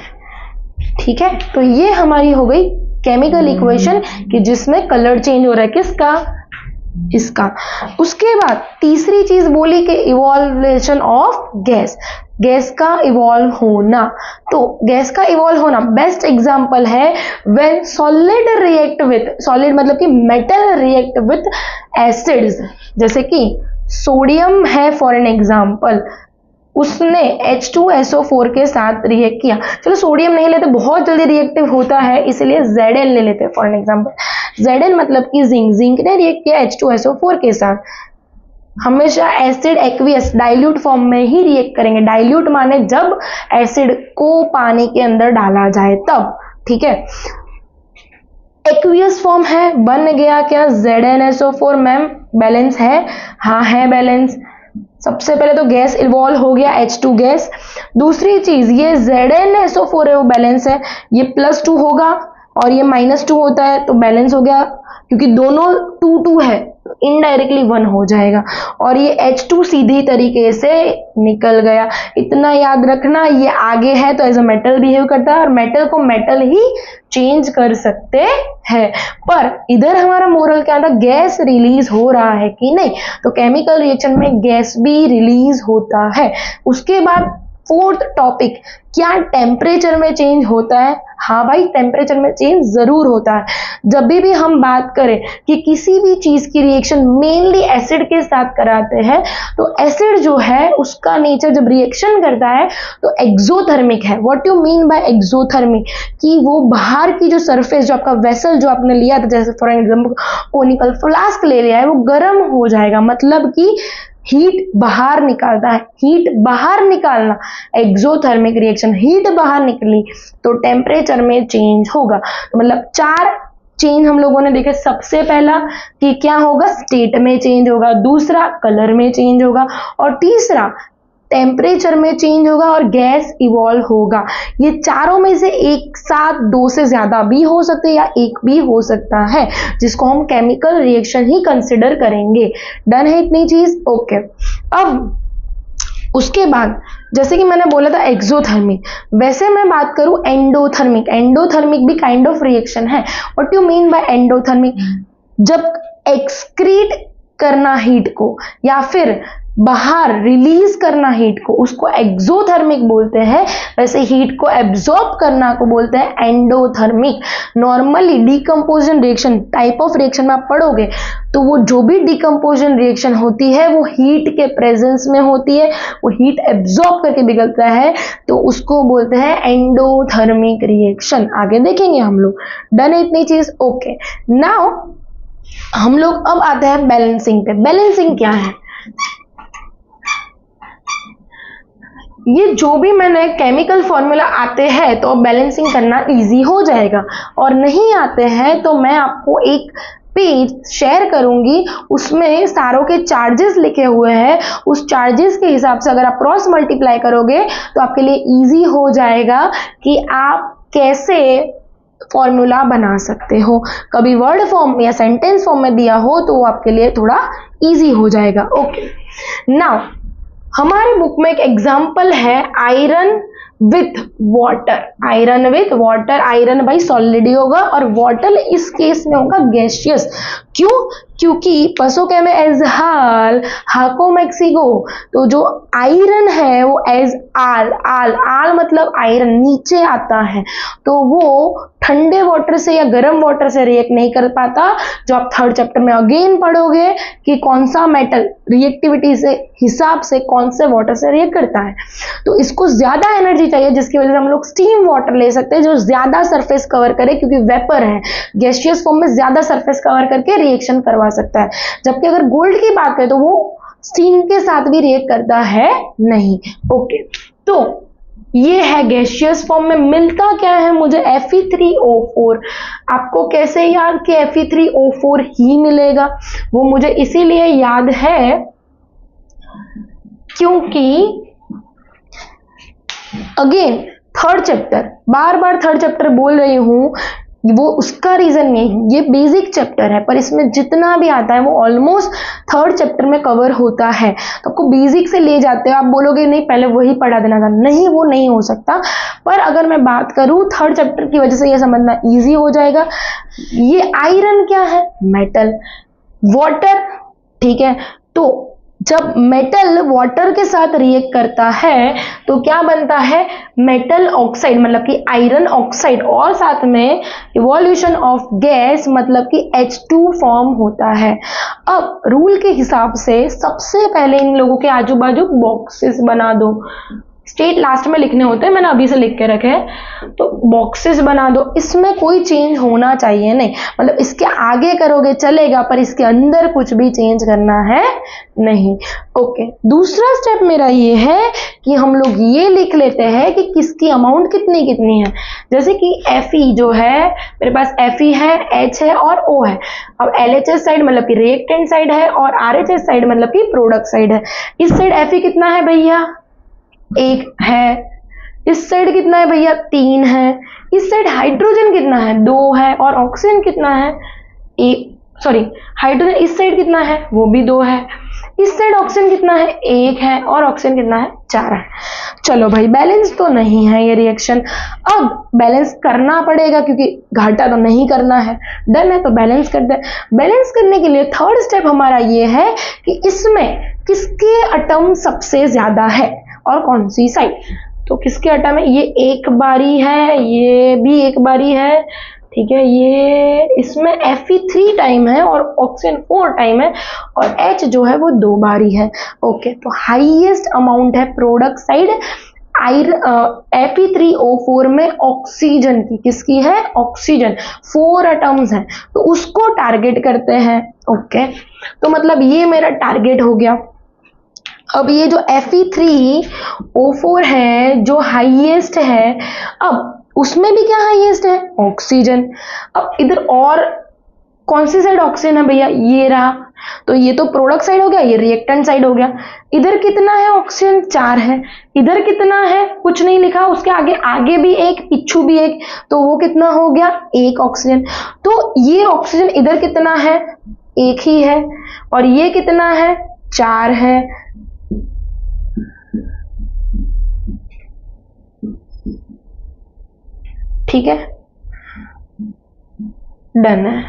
ठीक है। तो ये हमारी हो गई केमिकल इक्वेशन कि जिसमें कलर चेंज हो रहा है, किसका, इसका। उसके बाद तीसरी चीज बोली कि इवॉल्वेशन ऑफ गैस, गैस का इवॉल्व होना। तो गैस का इवॉल्व होना बेस्ट एग्जांपल है when solid react with, solid मतलब कि मेटल रिएक्ट विथ एसिड्स, जैसे कि सोडियम है फॉर एन एग्जांपल, उसने H2SO4 के साथ रिएक्ट किया। चलो सोडियम नहीं लेते, बहुत जल्दी रिएक्टिव होता है, इसलिए Zn ले लेते हैं फॉर एन एग्जांपल। Zn मतलब कि जिंक, जिंक ने रिएक्ट किया H2SO4 के साथ। हमेशा एसिड एक्वियस डाइल्यूट फॉर्म में ही रिएक्ट करेंगे। डाइल्यूट माने जब एसिड को पानी के अंदर डाला जाए तब, ठीक है। एक्वियस फॉर्म है, बन गया क्या, ZnSO4। मैम बैलेंस है, हाँ है बैलेंस। सबसे पहले तो गैस इवॉल्व हो गया H2 गैस। दूसरी चीज ये ZnSO4 है वो बैलेंस है, ये +2 होगा और ये -2 होता है तो बैलेंस हो गया, क्योंकि दोनों 2 है तो इनडायरेक्टली 1 हो जाएगा। और ये H2 सीधी तरीके से निकल गया। इतना याद रखना, ये आगे है तो एज अ मेटल बिहेव करता है और मेटल को मेटल ही चेंज कर सकते हैं। पर इधर हमारा मोरल क्या था, गैस रिलीज हो रहा है कि नहीं, तो केमिकल रिएक्शन में गैस भी रिलीज होता है। उसके बाद फोर्थ टॉपिक, क्या टेम्परेचर में चेंज होता है? हाँ भाई, टेम्परेचर में चेंज जरूर होता है। जब भी हम बात करें कि किसी भी चीज की रिएक्शन मेनली एसिड के साथ कराते हैं, तो एसिड जो है उसका नेचर जब रिएक्शन करता है तो एक्सोथर्मिक है। What you mean by exothermic, कि वो बाहर की जो सरफेस, जो आपका वेसल जो आपने लिया था, जैसे फॉर एग्जाम्पल कोनिकल फ्लास्क ले लिया है, वो गर्म हो जाएगा, मतलब कि हीट बाहर निकालता है। हीट बाहर निकालना एक्सोथर्मिक रिएक्शन, हीट बाहर निकली तो टेम्परेचर में चेंज होगा। तो मतलब 4 चेंज हम लोगों ने देखे। सबसे पहला कि क्या होगा, स्टेट में चेंज होगा, दूसरा कलर में चेंज होगा, और तीसरा टेम्परेचर में चेंज होगा और गैस इवॉल्व होगा। ये चारों में से एक साथ 2 से ज्यादा भी हो सकते हैं या एक भी हो सकता है, जिसको हम केमिकल रिएक्शन ही कंसिडर करेंगे। डन है इतनी चीज, ओके। अब उसके बाद जैसे कि मैंने बोला था एक्सोथर्मिक, वैसे मैं बात करूं एंडोथर्मिक। एंडोथर्मिक भी काइंड ऑफ रिएक्शन है। What you mean by endothermic, जब एक्सक्रीट करना हीट को या फिर बाहर रिलीज करना हीट को, उसको एक्सोथर्मिक बोलते हैं। वैसे हीट को एब्जॉर्ब करना को बोलते हैं endothermic. Normally डिकम्पोजन reaction, type of reaction में आप पढ़ोगे तो वो जो भी डिकम्पोजन रिएक्शन होती है वो हीट के प्रेजेंस में होती है, वो हीट एब्जॉर्ब करके निकलता है, तो उसको बोलते हैं एंडोथर्मिक रिएक्शन। आगे देखेंगे हम लोग। डन है इतनी चीज, ओके। नाउ हम लोग अब आते हैं बैलेंसिंग पे। बैलेंसिंग क्या है, ये जो भी मैंने केमिकल फॉर्मूला आते हैं तो बैलेंसिंग करना इजी हो जाएगा, और नहीं आते हैं तो मैं आपको एक पेज शेयर करूंगी, उसमें सारों के चार्जेस लिखे हुए हैं। उस चार्जेस के हिसाब से अगर आप क्रॉस मल्टीप्लाई करोगे तो आपके लिए इजी हो जाएगा कि आप कैसे फॉर्मूला बना सकते हो। कभी वर्ड फॉर्म या सेंटेंस फॉर्म में दिया हो तो वो आपके लिए थोड़ा इजी हो जाएगा। ओके, नाउ हमारे बुक में एक एग्जाम्पल है iron with water. Iron with water, iron भाई सॉलिड ही होगा और वाटर इस केस में होगा गैसियस। क्यों? क्योंकि पसो के में एज हाल, हाको मैक्सिको, तो जो आयरन है वो एज आल, आल आल मतलब आयरन नीचे आता है, तो वो ठंडे वाटर से या गर्म वाटर से रिएक्ट नहीं कर पाता। जो आप थर्ड चैप्टर में अगेन पढ़ोगे कि कौन सा मेटल रिएक्टिविटी से हिसाब से कौन से वाटर से रिएक्ट करता है, तो इसको ज्यादा एनर्जी चाहिए, जिसकी वजह से हम लोग स्टीम वाटर ले सकते हैं जो ज्यादा सरफेस कवर करे, क्योंकि वेपर है, गैसियस फॉर्म में ज्यादा सरफेस कवर करके रिएक्शन करवा सकता है। जबकि अगर गोल्ड की बात करें तो वो स्टीम के साथ भी रिएक्ट करता है नहीं। ओके, तो ये है गैसियस फॉर्म में। मिलता क्या है मुझे, Fe3O4। आपको कैसे याद कि Fe3O4 ही मिलेगा? वो मुझे इसीलिए याद है क्योंकि अगेन थर्ड चैप्टर, बार बार थर्ड चैप्टर बोल रही हूं, वो उसका रीजन नहीं, ये बेसिक चैप्टर है, पर इसमें जितना भी आता है वो ऑलमोस्ट थर्ड चैप्टर में कवर होता है। तो आपको बेसिक से ले जाते हो, आप बोलोगे नहीं पहले वही पढ़ा देना था, नहीं वो नहीं हो सकता। पर अगर मैं बात करूं थर्ड चैप्टर की वजह से ये समझना इजी हो जाएगा। ये आयरन क्या है? मेटल। वाटर, ठीक है, तो जब मेटल वाटर के साथ रिएक्ट करता है तो क्या बनता है? मेटल ऑक्साइड, मतलब कि आयरन ऑक्साइड, और साथ में इवोल्यूशन ऑफ गैस मतलब कि H2 फॉर्म होता है। अब रूल के हिसाब से सबसे पहले इन लोगों के आजू बाजू बॉक्सेस बना दो। स्टेट लास्ट में लिखने होते हैं, मैंने अभी से लिख के रखे हैं, तो बॉक्सेस बना दो। इसमें कोई चेंज होना चाहिए नहीं, मतलब इसके आगे करोगे चलेगा पर इसके अंदर कुछ भी चेंज करना है नहीं। ओके, दूसरा स्टेप मेरा ये है कि हम लोग ये लिख लेते हैं कि किसकी अमाउंट कितनी कितनी है। जैसे कि Fe जो है मेरे पास Fe है, H है और O है। अब LHS साइड मतलब कि रिएक्टेंट साइड है और RHS साइड मतलब कि प्रोडक्ट साइड है। इस साइड Fe कितना है भैया? 1 है। इस साइड कितना है भैया? 3 है। इस साइड हाइड्रोजन कितना है? 2 है। और ऑक्सीजन कितना है? हाइड्रोजन इस साइड कितना है? वो भी 2 है। इस साइड ऑक्सीजन कितना है? 1 है। और ऑक्सीजन कितना है? 4 है। चलो भाई, बैलेंस तो नहीं है ये रिएक्शन, अब बैलेंस करना पड़ेगा क्योंकि घाटा तो नहीं करना है। डन है, तो बैलेंस करते हैं। बैलेंस करने के लिए थर्ड स्टेप हमारा ये है कि इसमें किसके एटम सबसे ज्यादा है और कौन सी साइड। तो किसके एटम है? ये एक बारी है, ये भी एक बारी है, ठीक है, ये इसमें Fe3 टाइम है और ऑक्सीजन 4 टाइम है और H जो है वो 2 बारी है। ओके, तो हाईएस्ट अमाउंट है प्रोडक्ट साइड Fe3O4 में ऑक्सीजन की। किसकी है? ऑक्सीजन। 4 एटम्स हैं तो उसको टारगेट करते हैं। ओके, तो मतलब ये मेरा टारगेट हो गया। अब ये जो Fe3O4 है जो हाईएस्ट है, अब उसमें भी क्या हाईएस्ट है? ऑक्सीजन। अब इधर और कौन सी साइड ऑक्सीजन है भैया? ये रहा। तो ये तो प्रोडक्ट साइड हो गया, ये रिएक्टेंट साइड हो गया। इधर कितना है ऑक्सीजन? 4 है। इधर कितना है? कुछ नहीं लिखा, उसके आगे भी एक, पीछू भी एक, तो वो कितना हो गया? 1 ऑक्सीजन। तो ये ऑक्सीजन इधर कितना है? 1 ही है। और ये कितना है? 4 है। ठीक है, डन है।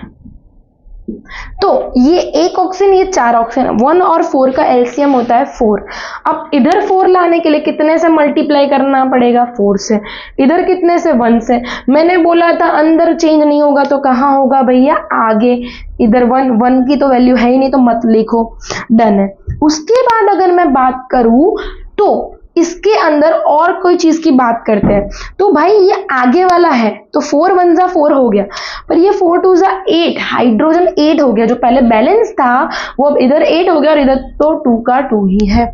तो ये 1 ऑक्सीजन, ये 4 ऑक्सीजन, 1 और 4 का एलसीएम होता है 4। अब इधर 4 लाने के लिए कितने से मल्टीप्लाई करना पड़ेगा? 4 से। इधर कितने से? 1 से। मैंने बोला था अंदर चेंज नहीं होगा तो कहाँ होगा भैया? आगे। इधर 1 की तो वैल्यू है ही नहीं तो मत लिखो। डन है। उसके बाद अगर मैं बात करूं तो इसके अंदर और कोई चीज की बात करते हैं, तो भाई ये आगे वाला है तो 4 1 जा 4 हो गया, पर ये 4 2 जा 8, हाइड्रोजन 8 हो गया। जो पहले बैलेंस था वो अब इधर 8 हो गया और इधर तो 2 का 2 ही है।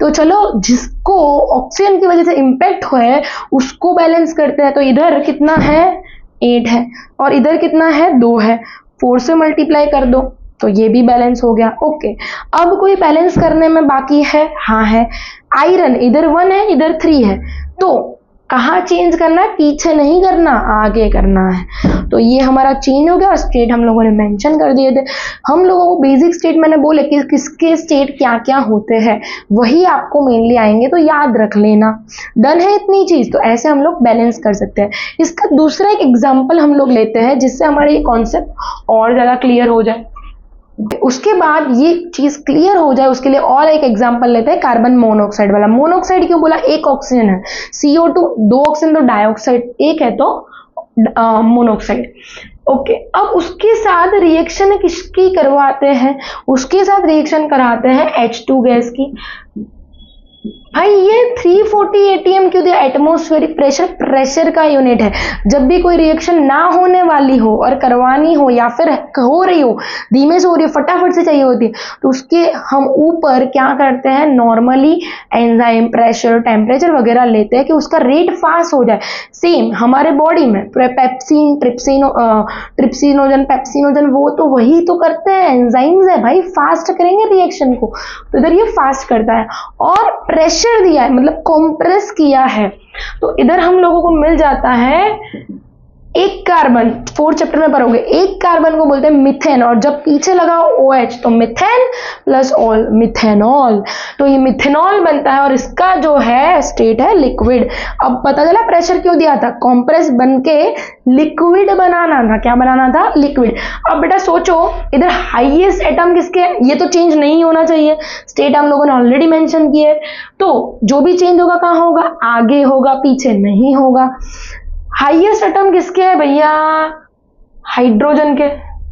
तो चलो जिसको ऑक्सीजन की वजह से इंपैक्ट हुआ उसको बैलेंस करते हैं। तो इधर कितना है? 8 है और इधर कितना है? 2 है। 4 से मल्टीप्लाई कर दो तो ये भी बैलेंस हो गया। ओके, अब कोई बैलेंस करने में बाकी है? हाँ है। आयरन इधर 1 है, इधर 3 है, तो कहाँ चेंज करना है? पीछे नहीं करना, आगे करना है। तो ये हमारा चेंज हो गया और स्टेट हम लोगों ने मेंशन कर दिए थे। हम लोगों को बेसिक स्टेट मैंने बोले कि किसके स्टेट क्या क्या होते हैं, वही आपको मेनली आएंगे, तो याद रख लेना। डन है इतनी चीज, तो ऐसे हम लोग बैलेंस कर सकते हैं। इसका दूसरा एक एग्जाम्पल हम लोग लेते हैं जिससे हमारा ये कॉन्सेप्ट और ज्यादा क्लियर हो जाए। उसके बाद ये चीज क्लियर हो जाए उसके लिए और एक एग्जांपल लेते हैं, कार्बन मोनोऑक्साइड वाला। मोनोऑक्साइड क्यों बोला? 1 ऑक्सीजन है, CO2 2 ऑक्सीजन, तो डाइऑक्साइड 1 है तो मोनोऑक्साइड। ओके, अब उसके साथ रिएक्शन किसकी करवाते हैं? उसके साथ रिएक्शन कराते हैं H2 गैस की। भाई ये 340 atm क्यों दिया? एटमोस्फेरिक प्रेशर का यूनिट है। जब भी कोई रिएक्शन ना होने वाली हो और करवानी हो या फिर हो रही हो, धीमे से हो रही हो, फटाफट से चाहिए होती है, तो उसके हम ऊपर क्या करते हैं? नॉर्मली एंजाइम, प्रेशर, टेम्परेचर वगैरह लेते हैं कि उसका रेट फास्ट हो जाए। सेम हमारे बॉडी में पेप्सिन, ट्रिप्सिनोजन, पेप्सिनोजन, वो तो वही तो करते हैं, एंजाइम्स है भाई, फास्ट करेंगे रिएक्शन को। तो इधर ये फास्ट करता है और प्रेशर दिया है, मतलब कंप्रेस किया है, तो इधर हम लोगों को मिल जाता है एक कार्बन, 4th चैप्टर में पढ़ोगे, एक कार्बन को बोलते हैं मिथेन, और जब पीछे लगाओ OH तो मिथेन प्लस ऑल मिथेनॉल, तो ये मिथेनॉल बनता है और इसका जो है स्टेट है लिक्विड। अब पता चला प्रेशर क्यों दिया था, कॉम्प्रेस बन के लिक्विड बनाना था, क्या बनाना था, लिक्विड। अब बेटा सोचो इधर हाईएस्ट एटम किसके है, ये तो चेंज नहीं होना चाहिए, स्टेट हम लोगों ने ऑलरेडी मेंशन किया है, तो जो भी चेंज होगा कहाँ होगा, आगे होगा, पीछे नहीं होगा। हाईएस्ट एटम किसके है भैया, हाइड्रोजन के,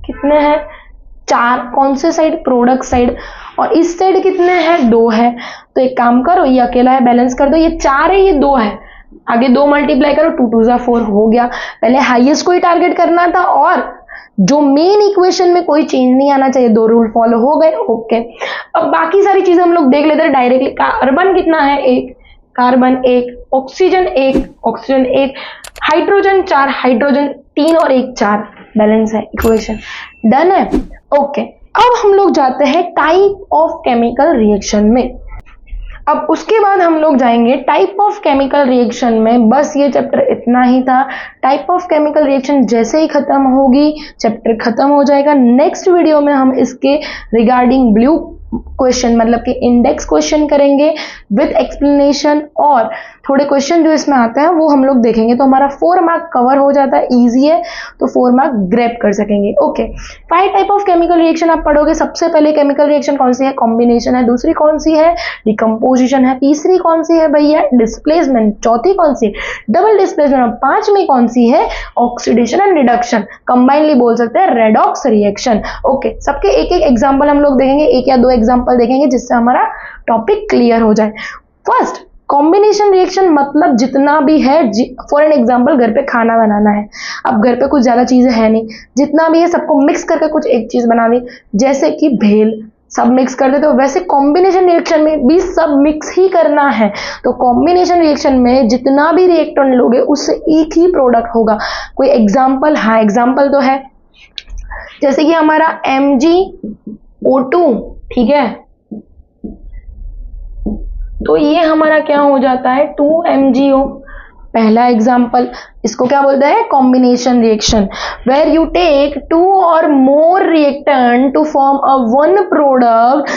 कितने हैं, 4, कौन से साइड, प्रोडक्ट साइड, और इस साइड कितने हैं, 2 है। तो एक काम करो, ये अकेला है, बैलेंस कर दो, ये 4 है, ये 2 है, आगे 2 मल्टीप्लाई करो, 2 2 4 हो गया। पहले हाईएस्ट को ही टारगेट करना था, और जो मेन इक्वेशन में कोई चेंज नहीं आना चाहिए, 2 रूल फॉलो हो गए, ओके। अब बाकी सारी चीजें हम लोग देख लेते हैं डायरेक्टली। कार्बन कितना है, 1, carbon 1, oxygen 1, oxygen 1, hydrogen 4, hydrogen 3 और 1 4, बैलेंस है, इक्वेशन डन है, ओके। अब हम लोग जाते हैं टाइप ऑफ केमिकल रिएक्शन में। अब उसके बाद हम लोग जाएंगे टाइप ऑफ केमिकल रिएक्शन में। बस ये चैप्टर इतना ही था। टाइप ऑफ केमिकल रिएक्शन जैसे ही खत्म होगी चैप्टर खत्म हो जाएगा। नेक्स्ट वीडियो में हम इसके रिगार्डिंग ब्लू क्वेश्चन मतलब कि इंडेक्स क्वेश्चन करेंगे विद एक्सप्लेनेशन, और थोड़े क्वेश्चन जो इसमें आते हैं वो हम लोग देखेंगे, तो हमारा 4 मार्क कवर हो जाता है, इजी है, तो 4 मार्क ग्रैब कर सकेंगे, okay. 5 type of chemical reaction आप पढ़ोगे। सबसे पहले केमिकल रिएक्शन कौन सी है, कॉम्बिनेशन है, दूसरी कौन सी है, डिकम्पोजिशन है, तीसरी कौन सी है भैया, डिस्प्लेसमेंट, चौथी कौन सी है, डबल डिस्प्लेसमेंट, और पांचवी कौन सी है, ऑक्सीडेशन एंड रिडक्शन, कंबाइनली बोल सकते हैं रेडॉक्स रिएक्शन, ओके। सबके एक एक एग्जाम्पल हम लोग देखेंगे, 1 या 2 एग्जाम्पल देखेंगे जिससे हमारा टॉपिक क्लियर हो जाए। फर्स्ट, कॉम्बिनेशन रिएक्शन मतलब जितना भी है, फॉर एन एग्जाम्पल घर पे खाना बनाना है, अब घर पे कुछ ज्यादा चीजें है नहीं, जितना भी है सबको मिक्स करके कुछ एक चीज बना दी, जैसे कि भेल, सब मिक्स कर देते हो, वैसे कॉम्बिनेशन रिएक्शन में भी सब मिक्स ही करना है। तो कॉम्बिनेशन रिएक्शन में जितना भी रिएक्टेंट लोगे उससे एक ही प्रोडक्ट होगा। कोई एग्जाम्पल, हाँ एग्जाम्पल तो है, जैसे कि हमारा MgO2, ठीक है, तो ये हमारा क्या हो जाता है, 2MgO, पहला एग्जाम्पल। इसको क्या बोलते हैं, combination reaction, where you take 2 और more reactant to form a one product,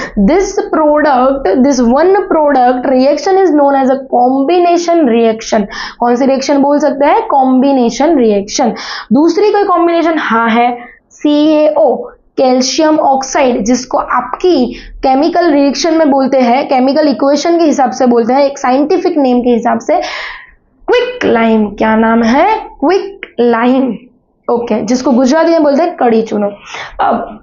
this one product reaction is known as a combination reaction. कौन सी रिएक्शन बोल सकते हैं, कॉम्बिनेशन रिएक्शन। दूसरी कोई कॉम्बिनेशन, हाँ है CaO, कैल्शियम ऑक्साइड, जिसको आपकी केमिकल रिएक्शन में बोलते हैं, केमिकल इक्वेशन के हिसाब से बोलते हैं, एक साइंटिफिक नेम के हिसाब से क्विक लाइम। क्या नाम है, क्विक लाइम, ओके, जिसको गुजराती में बोलते हैं कड़ी चूनो। अब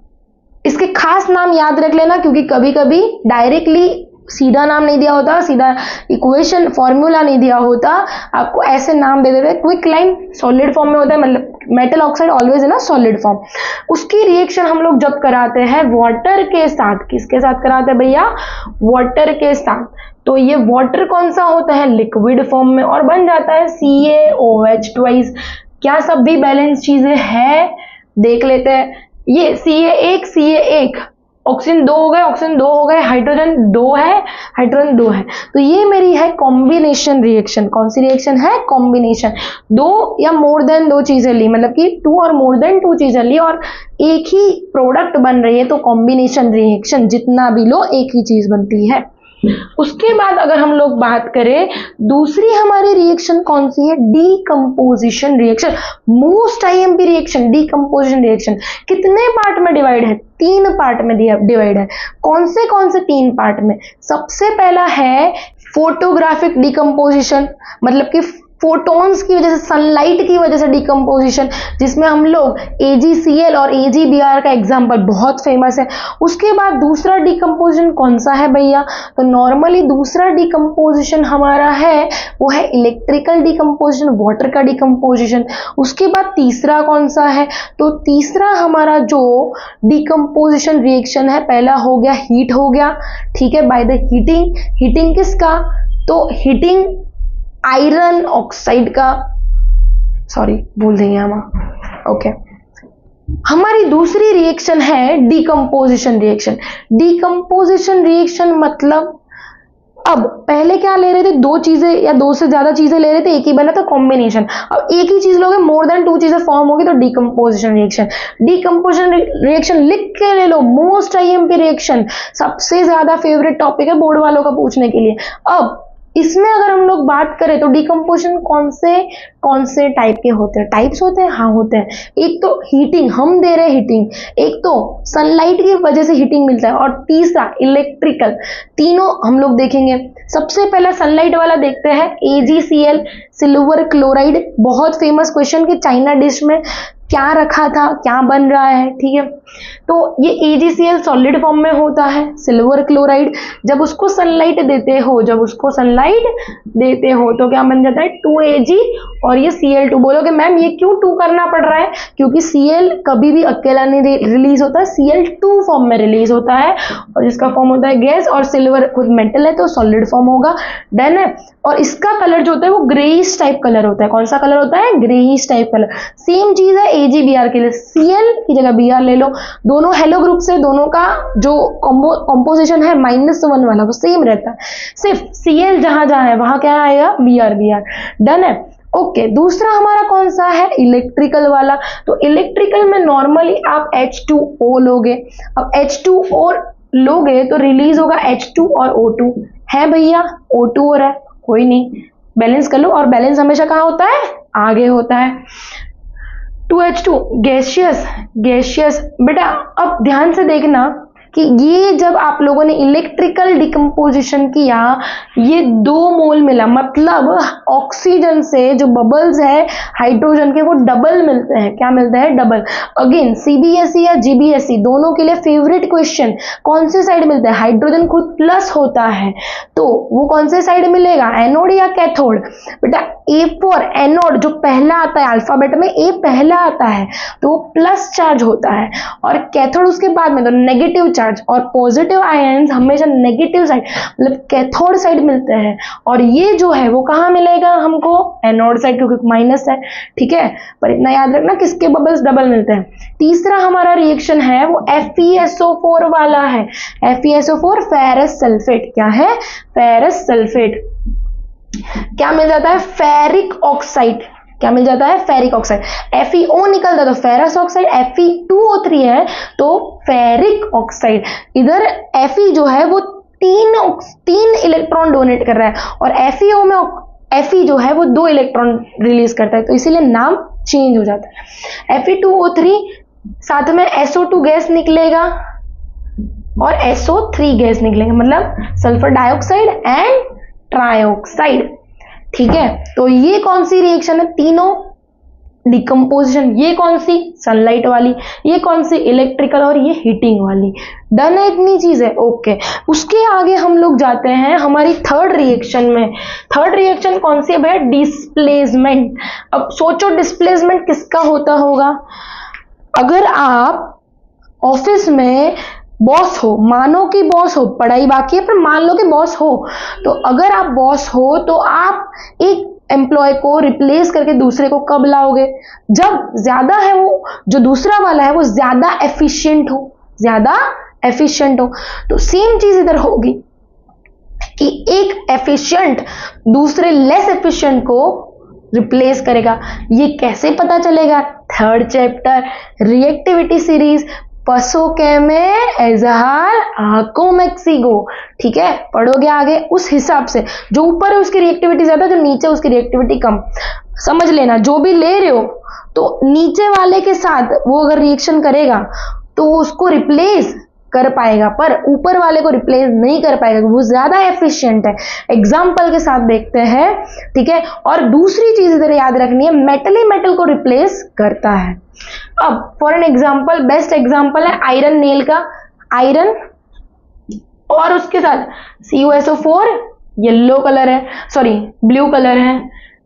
इसके खास नाम याद रख लेना, क्योंकि कभी कभी डायरेक्टली सीधा नाम नहीं दिया होता, सीधा इक्वेशन फॉर्मूला नहीं दिया होता, आपको ऐसे नाम दे देते हैं। क्विक लाइम सॉलिड फॉर्म में होता है, मतलब मेटल ऑक्साइड ऑलवेज है ना सॉलिड फॉर्म। उसकी रिएक्शन हम लोग जब कराते हैं वाटर के साथ, किसके साथ कराते हैं भैया, वाटर के साथ, तो ये वाटर कौन सा होता है, लिक्विड फॉर्म में, और बन जाता है CaOH ट्वाइस। क्या सब भी बैलेंस चीजें हैं, देख लेते हैं। ये CA1 ऑक्सीजन 2 हो गए, ऑक्सीजन 2 हो गए, हाइड्रोजन 2 है, हाइड्रोजन 2 है, तो ये मेरी है कॉम्बिनेशन रिएक्शन। कौन सी रिएक्शन है, कॉम्बिनेशन। 2 या मोर देन 2 चीजें ली, मतलब कि 2 और मोर देन 2 चीजें ली और एक ही प्रोडक्ट बन रही है, तो कॉम्बिनेशन रिएक्शन, जितना भी लो एक ही चीज बनती है। उसके बाद अगर हम लोग बात करें, दूसरी हमारी रिएक्शन कौन सी है, decomposition reaction, most IMP reaction, decomposition reaction. कितने पार्ट में डिवाइड है, 3 पार्ट में डिवाइड है। कौन से 3 पार्ट में, सबसे पहला है फोटोग्राफिक डीकंपोजिशन, मतलब कि फोटॉन्स की वजह से, सनलाइट की वजह से डीकंपोजिशन, जिसमें हम लोग AgCl और AgBr का एग्जांपल बहुत फेमस है। उसके बाद दूसरा डीकंपोजिशन कौन सा है भैया, तो नॉर्मली दूसरा डीकंपोजिशन हमारा है वो है इलेक्ट्रिकल डीकंपोजिशन, वाटर का डीकंपोजिशन। उसके बाद तीसरा कौन सा है, तो तीसरा हमारा जो डीकंपोजिशन रिएक्शन है, पहला हो गया हीट हो गया, ठीक है, बाय द हीटिंग किसका, तो हीटिंग आयरन ऑक्साइड का, सॉरी भूल देंगे हम, ओके। हमारी दूसरी रिएक्शन है डीकंपोजिशन रिएक्शन। डीकंपोजिशन रिएक्शन मतलब अब पहले क्या ले रहे थे, दो चीजें या दो से ज्यादा चीजें ले रहे थे, एक ही बना था कॉम्बिनेशन। अब एक ही चीज लोगे, मोर देन टू चीजें फॉर्म होगी तो डीकंपोजिशन रिएक्शन। डीकंपोजिशन रिएक्शन लिख के ले लो, मोस्ट आईएमपी रिएक्शन, सबसे ज्यादा फेवरेट टॉपिक है बोर्ड वालों का पूछने के लिए। अब इसमें अगर हम लोग बात करें तो डीकंपोजिशन कौन से टाइप के होते हैं, टाइप्स होते हैं, हाँ होते हैं। एक तो हीटिंग, हम दे रहे हैं हीटिंग, एक तो सनलाइट की वजह से हीटिंग मिलता है, और तीसरा इलेक्ट्रिकल। तीनों हम लोग देखेंगे। सबसे पहला सनलाइट वाला देखते हैं, AgCl सिल्वर क्लोराइड, बहुत फेमस क्वेश्चन कि चाइना डिश में क्या रखा था, क्या बन रहा है, ठीक है। तो ये AgCl सॉलिड फॉर्म में होता है, सिल्वर क्लोराइड जब उसको सनलाइट देते हो तो क्या बन जाता है 2Ag और ये Cl2। बोलोगे मैम ये क्यों 2 करना पड़ रहा है, क्योंकि Cl कभी भी अकेला नहीं रिलीज होता है, Cl2 फॉर्म में रिलीज होता है, और जिसका फॉर्म होता है गैस, और सिल्वर खुद मेटल है तो सॉलिड फॉर्म होगा। डन है। और इसका कलर जो होता है वो ग्रेइश टाइप कलर होता है। कौन सा कलर होता है, ग्रेइश टाइप कलर। सेम चीज है AgBr के लिए, Cl की जगह Br ले लो, दोनों हेलो ग्रुप से, दोनों का जो कॉम्पोजिशन है -1 वाला वो सेम रहता है, सिर्फ Cl जहां जहां है वहां क्या आएगा, Br। डन है। ओके, दूसरा हमारा कौन सा है, इलेक्ट्रिकल वाला। तो इलेक्ट्रिकल में नॉर्मली आप H2O लोगे। अब H2O लोगे तो रिलीज होगा H2 और O2 है भैया, O2 हो रहा है, कोई नहीं, बैलेंस कर लो। और बैलेंस हमेशा कहाँ होता है, आगे होता है। 2H2 गैसियस बेटा। अब ध्यान से देखना कि ये जब आप लोगों ने इलेक्ट्रिकल डिकम्पोजिशन किया, ये 2 मोल मिला, मतलब ऑक्सीजन से जो बबल्स है हाइड्रोजन के वो डबल मिलते हैं। क्या मिलते हैं, डबल। अगेन CBSE या GBSE दोनों के लिए फेवरेट क्वेश्चन, कौन से साइड मिलता है, हाइड्रोजन खुद प्लस होता है तो वो कौन से साइड मिलेगा, एनोड या कैथोड। बेटा A फॉर एनोड, जो पहला आता है अल्फाबेट में A पहला आता है तो वो प्लस चार्ज होता है, और कैथोड उसके बाद में तो नेगेटिव चार्ज। और पॉजिटिव आयन्स हमेशा नेगेटिव साइड, मतलब कैथोड साइड मिलते हैं, और ये जो है वो कहाँ मिलेगा हमको, एनोड साइड, क्योंकि माइनस है, ठीक है। पर इतना याद रखना किसके बबल्स डबल मिलते हैं। तीसरा हमारा रिएक्शन है वो FeSO4 वाला है। FeSO4 फेरस सल्फेट, क्या है, फेरस सल्फेट। क्या मिल जाता है, फेरिक ऑक्साइड। क्या मिल जाता है, फेरिक ऑक्साइड। FeO निकलता है तो फेरस ऑक्साइड, Fe2O3 है तो फेरिक ऑक्साइड। इधर Fe जो है वो 3 इलेक्ट्रॉन डोनेट कर रहा है, और FeO में Fe जो है वो 2 इलेक्ट्रॉन रिलीज करता है, तो इसीलिए नाम चेंज हो जाता है। Fe2O3 साथ में SO2 गैस निकलेगा और SO3 गैस निकलेगा, मतलब सल्फर डाइऑक्साइड एंड ट्राइऑक्साइड, ठीक है। तो ये कौन सी रिएक्शन है, तीनों डिकम्पोजिशन। ये कौन सी, सनलाइट वाली, ये कौन सी, इलेक्ट्रिकल, और ये हीटिंग वाली। डन है, इतनी चीज है। ओके, उसके आगे हम लोग जाते हैं हमारी थर्ड रिएक्शन में। थर्ड रिएक्शन कौन सी है भैया, डिस्प्लेसमेंट। अब सोचो डिस्प्लेसमेंट किसका होता होगा। अगर आप ऑफिस में बॉस हो, मानो कि बॉस हो, पढ़ाई बाकी है पर मान लो कि बॉस हो, तो अगर आप बॉस हो तो आप एक एम्प्लॉय को रिप्लेस करके दूसरे को कब लाओगे, जब ज्यादा है वो जो दूसरा वाला है वो ज्यादा एफिशिएंट हो। तो सेम चीज इधर होगी कि एक एफिशिएंट दूसरे लेस एफिशिएंट को रिप्लेस करेगा। ये कैसे पता चलेगा, थर्ड चैप्टर रिएक्टिविटी सीरीज पसोकेमे एजहार आकोमेक्सिगो, ठीक है, पढ़ोगे आगे उस हिसाब से। जो ऊपर है उसकी रिएक्टिविटी ज्यादा, जो नीचे उसकी रिएक्टिविटी कम। समझ लेना, जो भी ले रहे हो तो नीचे वाले के साथ वो अगर रिएक्शन करेगा तो उसको रिप्लेस कर पाएगा, पर ऊपर वाले को रिप्लेस नहीं कर पाएगा, वो ज्यादा एफिशिएंट है। एग्जाम्पल के साथ देखते हैं, ठीक है। और दूसरी चीज इधर याद रखनी है, मेटल ही मेटल को रिप्लेस करता है। अब for an example, best example है आयरन नेल का, आयरन और उसके साथ CuSO4 येलो कलर है, सॉरी ब्लू कलर है,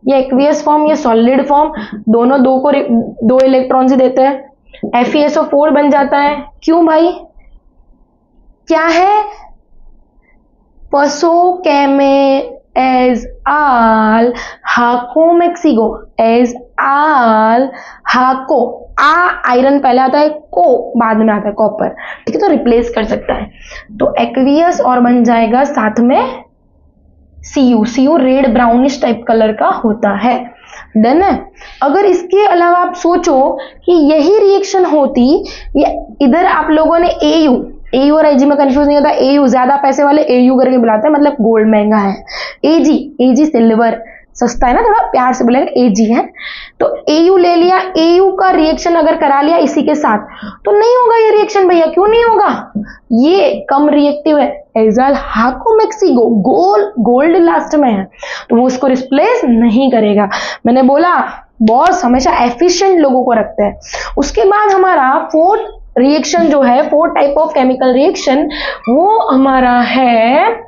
ये एक्वियस फॉर्म, ये सॉलिड फॉर्म, दोनों दो इलेक्ट्रॉन से देते हैं, FeSO4 बन जाता है। क्यों भाई, क्या है, पसोकेमे एज आल हाकोमेक्सिगो, एज आल हाको, आयरन पहले आता है, को बाद में आता है, कॉपर, ठीक है, तो रिप्लेस कर सकता है। तो एक्वियस और बन जाएगा साथ में C U red brownish type colour का होता है। डन है। अगर इसके अलावा आप सोचो कि यही रिएक्शन होती, इधर आप लोगों ने एयू और एजी में कंफ्यूज नहीं होता, एयू ज्यादा पैसे वाले एयू करके बुलाते हैं, मतलब गोल्ड महंगा है। एजी सिल्वर सस्ता है ना, थोड़ा प्यार से बोलेंगे एजी है। तो एयू ले लिया, एयू का रिएक्शन अगर करा लिया इसी के साथ तो नहीं होगा ये रिएक्शन भैया। क्यों नहीं होगा? ये कम रिएक्टिव है। एजाइल हाकोमेक्सिगो गोल्ड लास्ट में है तो वो उसको रिप्लेस नहीं करेगा। मैंने बोला बॉस हमेशा एफिशिएंट लोगों को रखते हैं। उसके बाद हमारा फोर्थ रिएक्शन जो है, fourth type of chemical reaction, वो हमारा है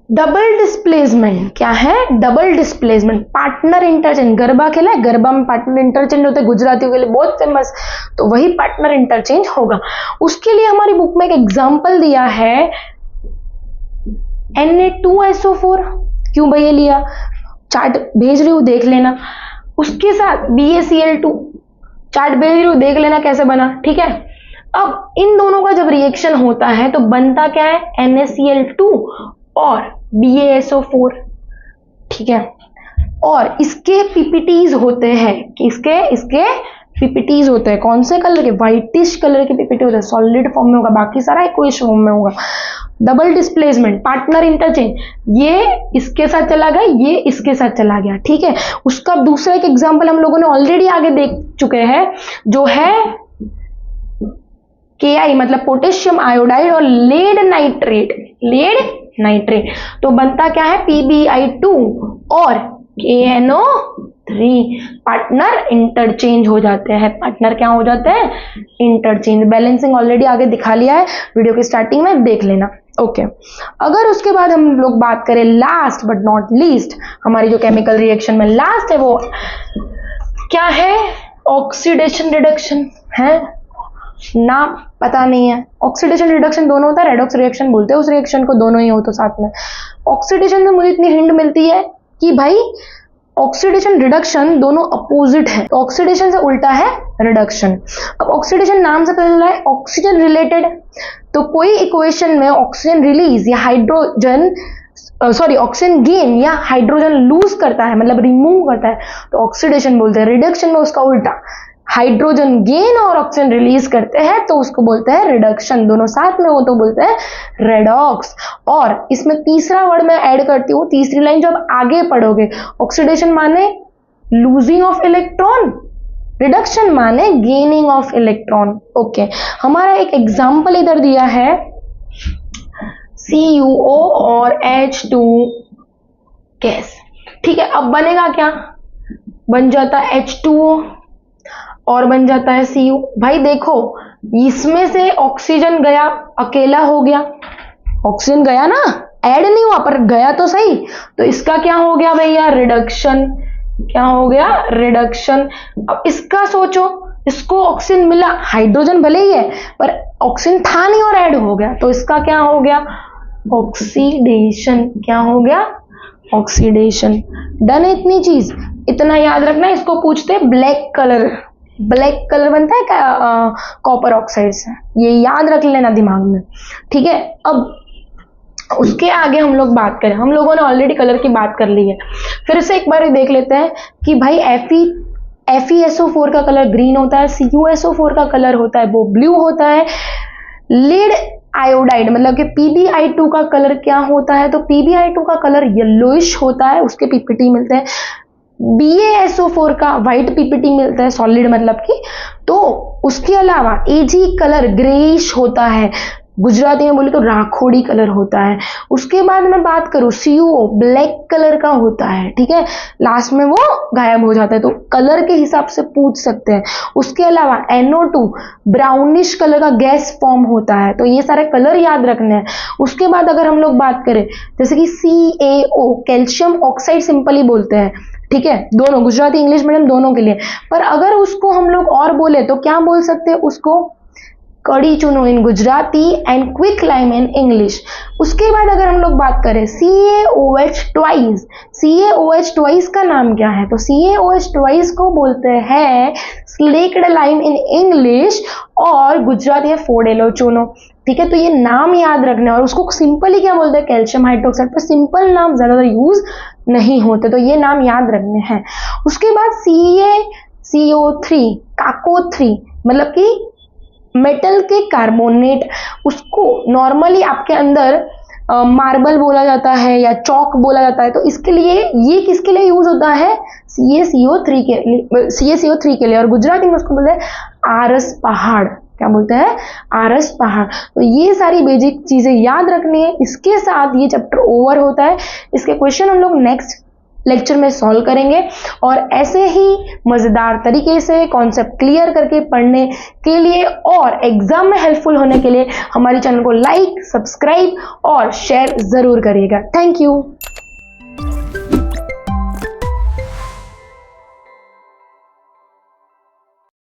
डबल डिस्प्लेसमेंट। क्या है? Double displacement. Partner interchange. Garba खेला है, गरबा में पार्टनर इंटरचेंज होते हैं, गुजरातियों के लिए बहुत फेमस, तो वही पार्टनर इंटरचेंज होगा। उसके लिए हमारी बुक में एक एग्जांपल दिया है Na2SO4। क्यों भैया लिया? चार्ट भेज रही हूं, देख लेना। उसके साथ BaCl2 चार्ट भेज रही हूं, देख लेना कैसे बना। ठीक है। अब इन दोनों का जब रिएक्शन होता है तो बनता क्या है? NaCl2 और BaSO4। ठीक है। और इसके पीपीटीज होते हैं कि इसके पीपीटीज होते हैं कौन से कलर के? व्हाइटिश कलर के पीपीटी होते हैं, सॉलिड फॉर्म में होगा, बाकी सारा एक्वस फॉर्म में होगा। डबल डिस्प्लेसमेंट, पार्टनर इंटरचेंज, ये इसके साथ चला गया, ये इसके साथ चला गया। ठीक है। उसका दूसरा एक एग्जांपल हम लोगों ने ऑलरेडी आगे देख चुके हैं, जो है Ki मतलब पोटेशियम आयोडाइड और लेड नाइट्रेट। तो बनता क्या है? PbI2 और KNO3। पार्टनर इंटरचेंज हो जाते हैं। पार्टनर क्या हो जाते हैं? इंटरचेंज। बैलेंसिंग ऑलरेडी आगे दिखा लिया है, वीडियो की स्टार्टिंग में देख लेना। ओके। अगर उसके बाद हम लोग बात करें लास्ट बट नॉट लीस्ट, हमारी जो केमिकल रिएक्शन में लास्ट है वो क्या है? ऑक्सीडेशन रिडक्शन है ना, पता नहीं है। ऑक्सीडेशन रिडक्शन दोनों होता है, रेडॉक्स रिएक्शन बोलते हैं उस रिएक्शन को, दोनों ही हो तो साथ में। ऑक्सीडेशन में मुझे इतनी हिंट मिलती है कि भाई ऑक्सीडेशन रिडक्शन दोनों अपोजिट है, तो ऑक्सीडेशन से उल्टा है रिडक्शन। अब ऑक्सीडेशन नाम से पता चला है ऑक्सीजन रिलेटेड, तो कोई इक्वेशन में ऑक्सीजन रिलीज या ऑक्सीजन गेन या हाइड्रोजन लूज करता है, मतलब रिमूव करता है, तो ऑक्सीडेशन बोलते हैं। रिडक्शन में उसका उल्टा, हाइड्रोजन गेन और ऑक्सीजन रिलीज करते हैं तो उसको बोलते हैं रिडक्शन। दोनों साथ में हो तो बोलते हैं रेडॉक्स। और इसमें तीसरा वर्ड मैं ऐड करती हूँ, तीसरी लाइन जो आप आगे पढ़ोगे, ऑक्सीडेशन माने लूजिंग ऑफ इलेक्ट्रॉन, रिडक्शन माने गेनिंग ऑफ इलेक्ट्रॉन। ओके। हमारा एक एग्जाम्पल इधर दिया है CuO और H2 गैस। ठीक है। अब बनेगा क्या? बन जाता है H2O और बन जाता है Cu। भाई देखो इसमें से ऑक्सीजन गया, अकेला हो गया, ऑक्सीजन गया ना, ऐड नहीं हुआ पर गया तो सही, तो इसका क्या हो गया भैया? रिडक्शन। क्या हो गया? रिडक्शन। अब इसका सोचो, इसको ऑक्सीजन मिला, हाइड्रोजन भले ही है पर ऑक्सीजन था नहीं और ऐड हो गया, तो इसका क्या हो गया? ऑक्सीडेशन। क्या हो गया? ऑक्सीडेशन। डन है इतनी चीज, इतना याद रखना। इसको पूछते ब्लैक कलर बनता है क्या? कॉपर ऑक्साइड से, ये याद रख लेना दिमाग में। ठीक है। अब उसके आगे हम लोग बात करें, हम लोगों ने ऑलरेडी कलर की बात कर ली है, फिर से एक बार देख लेते हैं कि भाई FeSO4 का कलर ग्रीन होता है, CuSO4 का कलर होता है वो ब्लू होता है। लेड आयोडाइड मतलब कि PbI2 का कलर क्या होता है? तो PbI2 का कलर येलोइश होता है, उसके पीपीटी मिलते हैं। BaSO4 का व्हाइट पीपीटी मिलता है, सॉलिड मतलब की। तो उसके अलावा Ag कलर ग्रेइश होता है, गुजराती में बोले तो राखोड़ी कलर होता है। उसके बाद मैं बात करूं CuO ब्लैक कलर का होता है। ठीक है। लास्ट में वो गायब हो जाता है, तो कलर के हिसाब से पूछ सकते हैं। उसके अलावा NO2 ब्राउनिश कलर का गैस फॉर्म होता है, तो ये सारे कलर याद रखने हैं। उसके बाद अगर हम लोग बात करें जैसे कि CaO कैल्शियम ऑक्साइड सिंपली बोलते हैं। ठीक है। दोनों गुजराती इंग्लिश मीडियम दोनों के लिए, पर अगर उसको हम लोग और बोले तो क्या बोल सकते हैं? उसको कड़ी चुनो in Gujarati and quick lime in English. उसके बाद अगर हम लोग बात करें CaOH ट्वाइस का नाम क्या है? तो CaOH ट्वाइस को बोलते हैं स्लेक्ड लाइम इन इंग्लिश और गुजराती है फोडेलो चूनो। ठीक है, तो ये नाम याद रखना है और उसको सिंपली क्या बोलते हैं, कैल्शियम हाइड्रोक्साइड। पर सिंपल नाम ज्यादातर यूज नहीं होते, तो ये नाम याद रखने हैं। उसके बाद CaCO3, काको3, मतलब कि मेटल के कार्बोनेट, उसको नॉर्मली आपके अंदर मार्बल बोला जाता है या चौक बोला जाता है। तो इसके लिए ये किसके लिए यूज होता है, CaCO3 के लिए, और गुजराती में उसको बोलते हैं आरस पहाड़। क्या बोलते हैं, आरस पहाड़। तो ये सारी बेसिक चीजें याद रखनी है। इसके साथ ये चैप्टर ओवर होता है। इसके क्वेश्चन हम लोग नेक्स्ट लेक्चर में सॉल्व करेंगे, और ऐसे ही मजेदार तरीके से कॉन्सेप्ट क्लियर करके पढ़ने के लिए और एग्जाम में हेल्पफुल होने के लिए हमारे चैनल को लाइक, सब्सक्राइब और शेयर जरूर करिएगा। Thank you.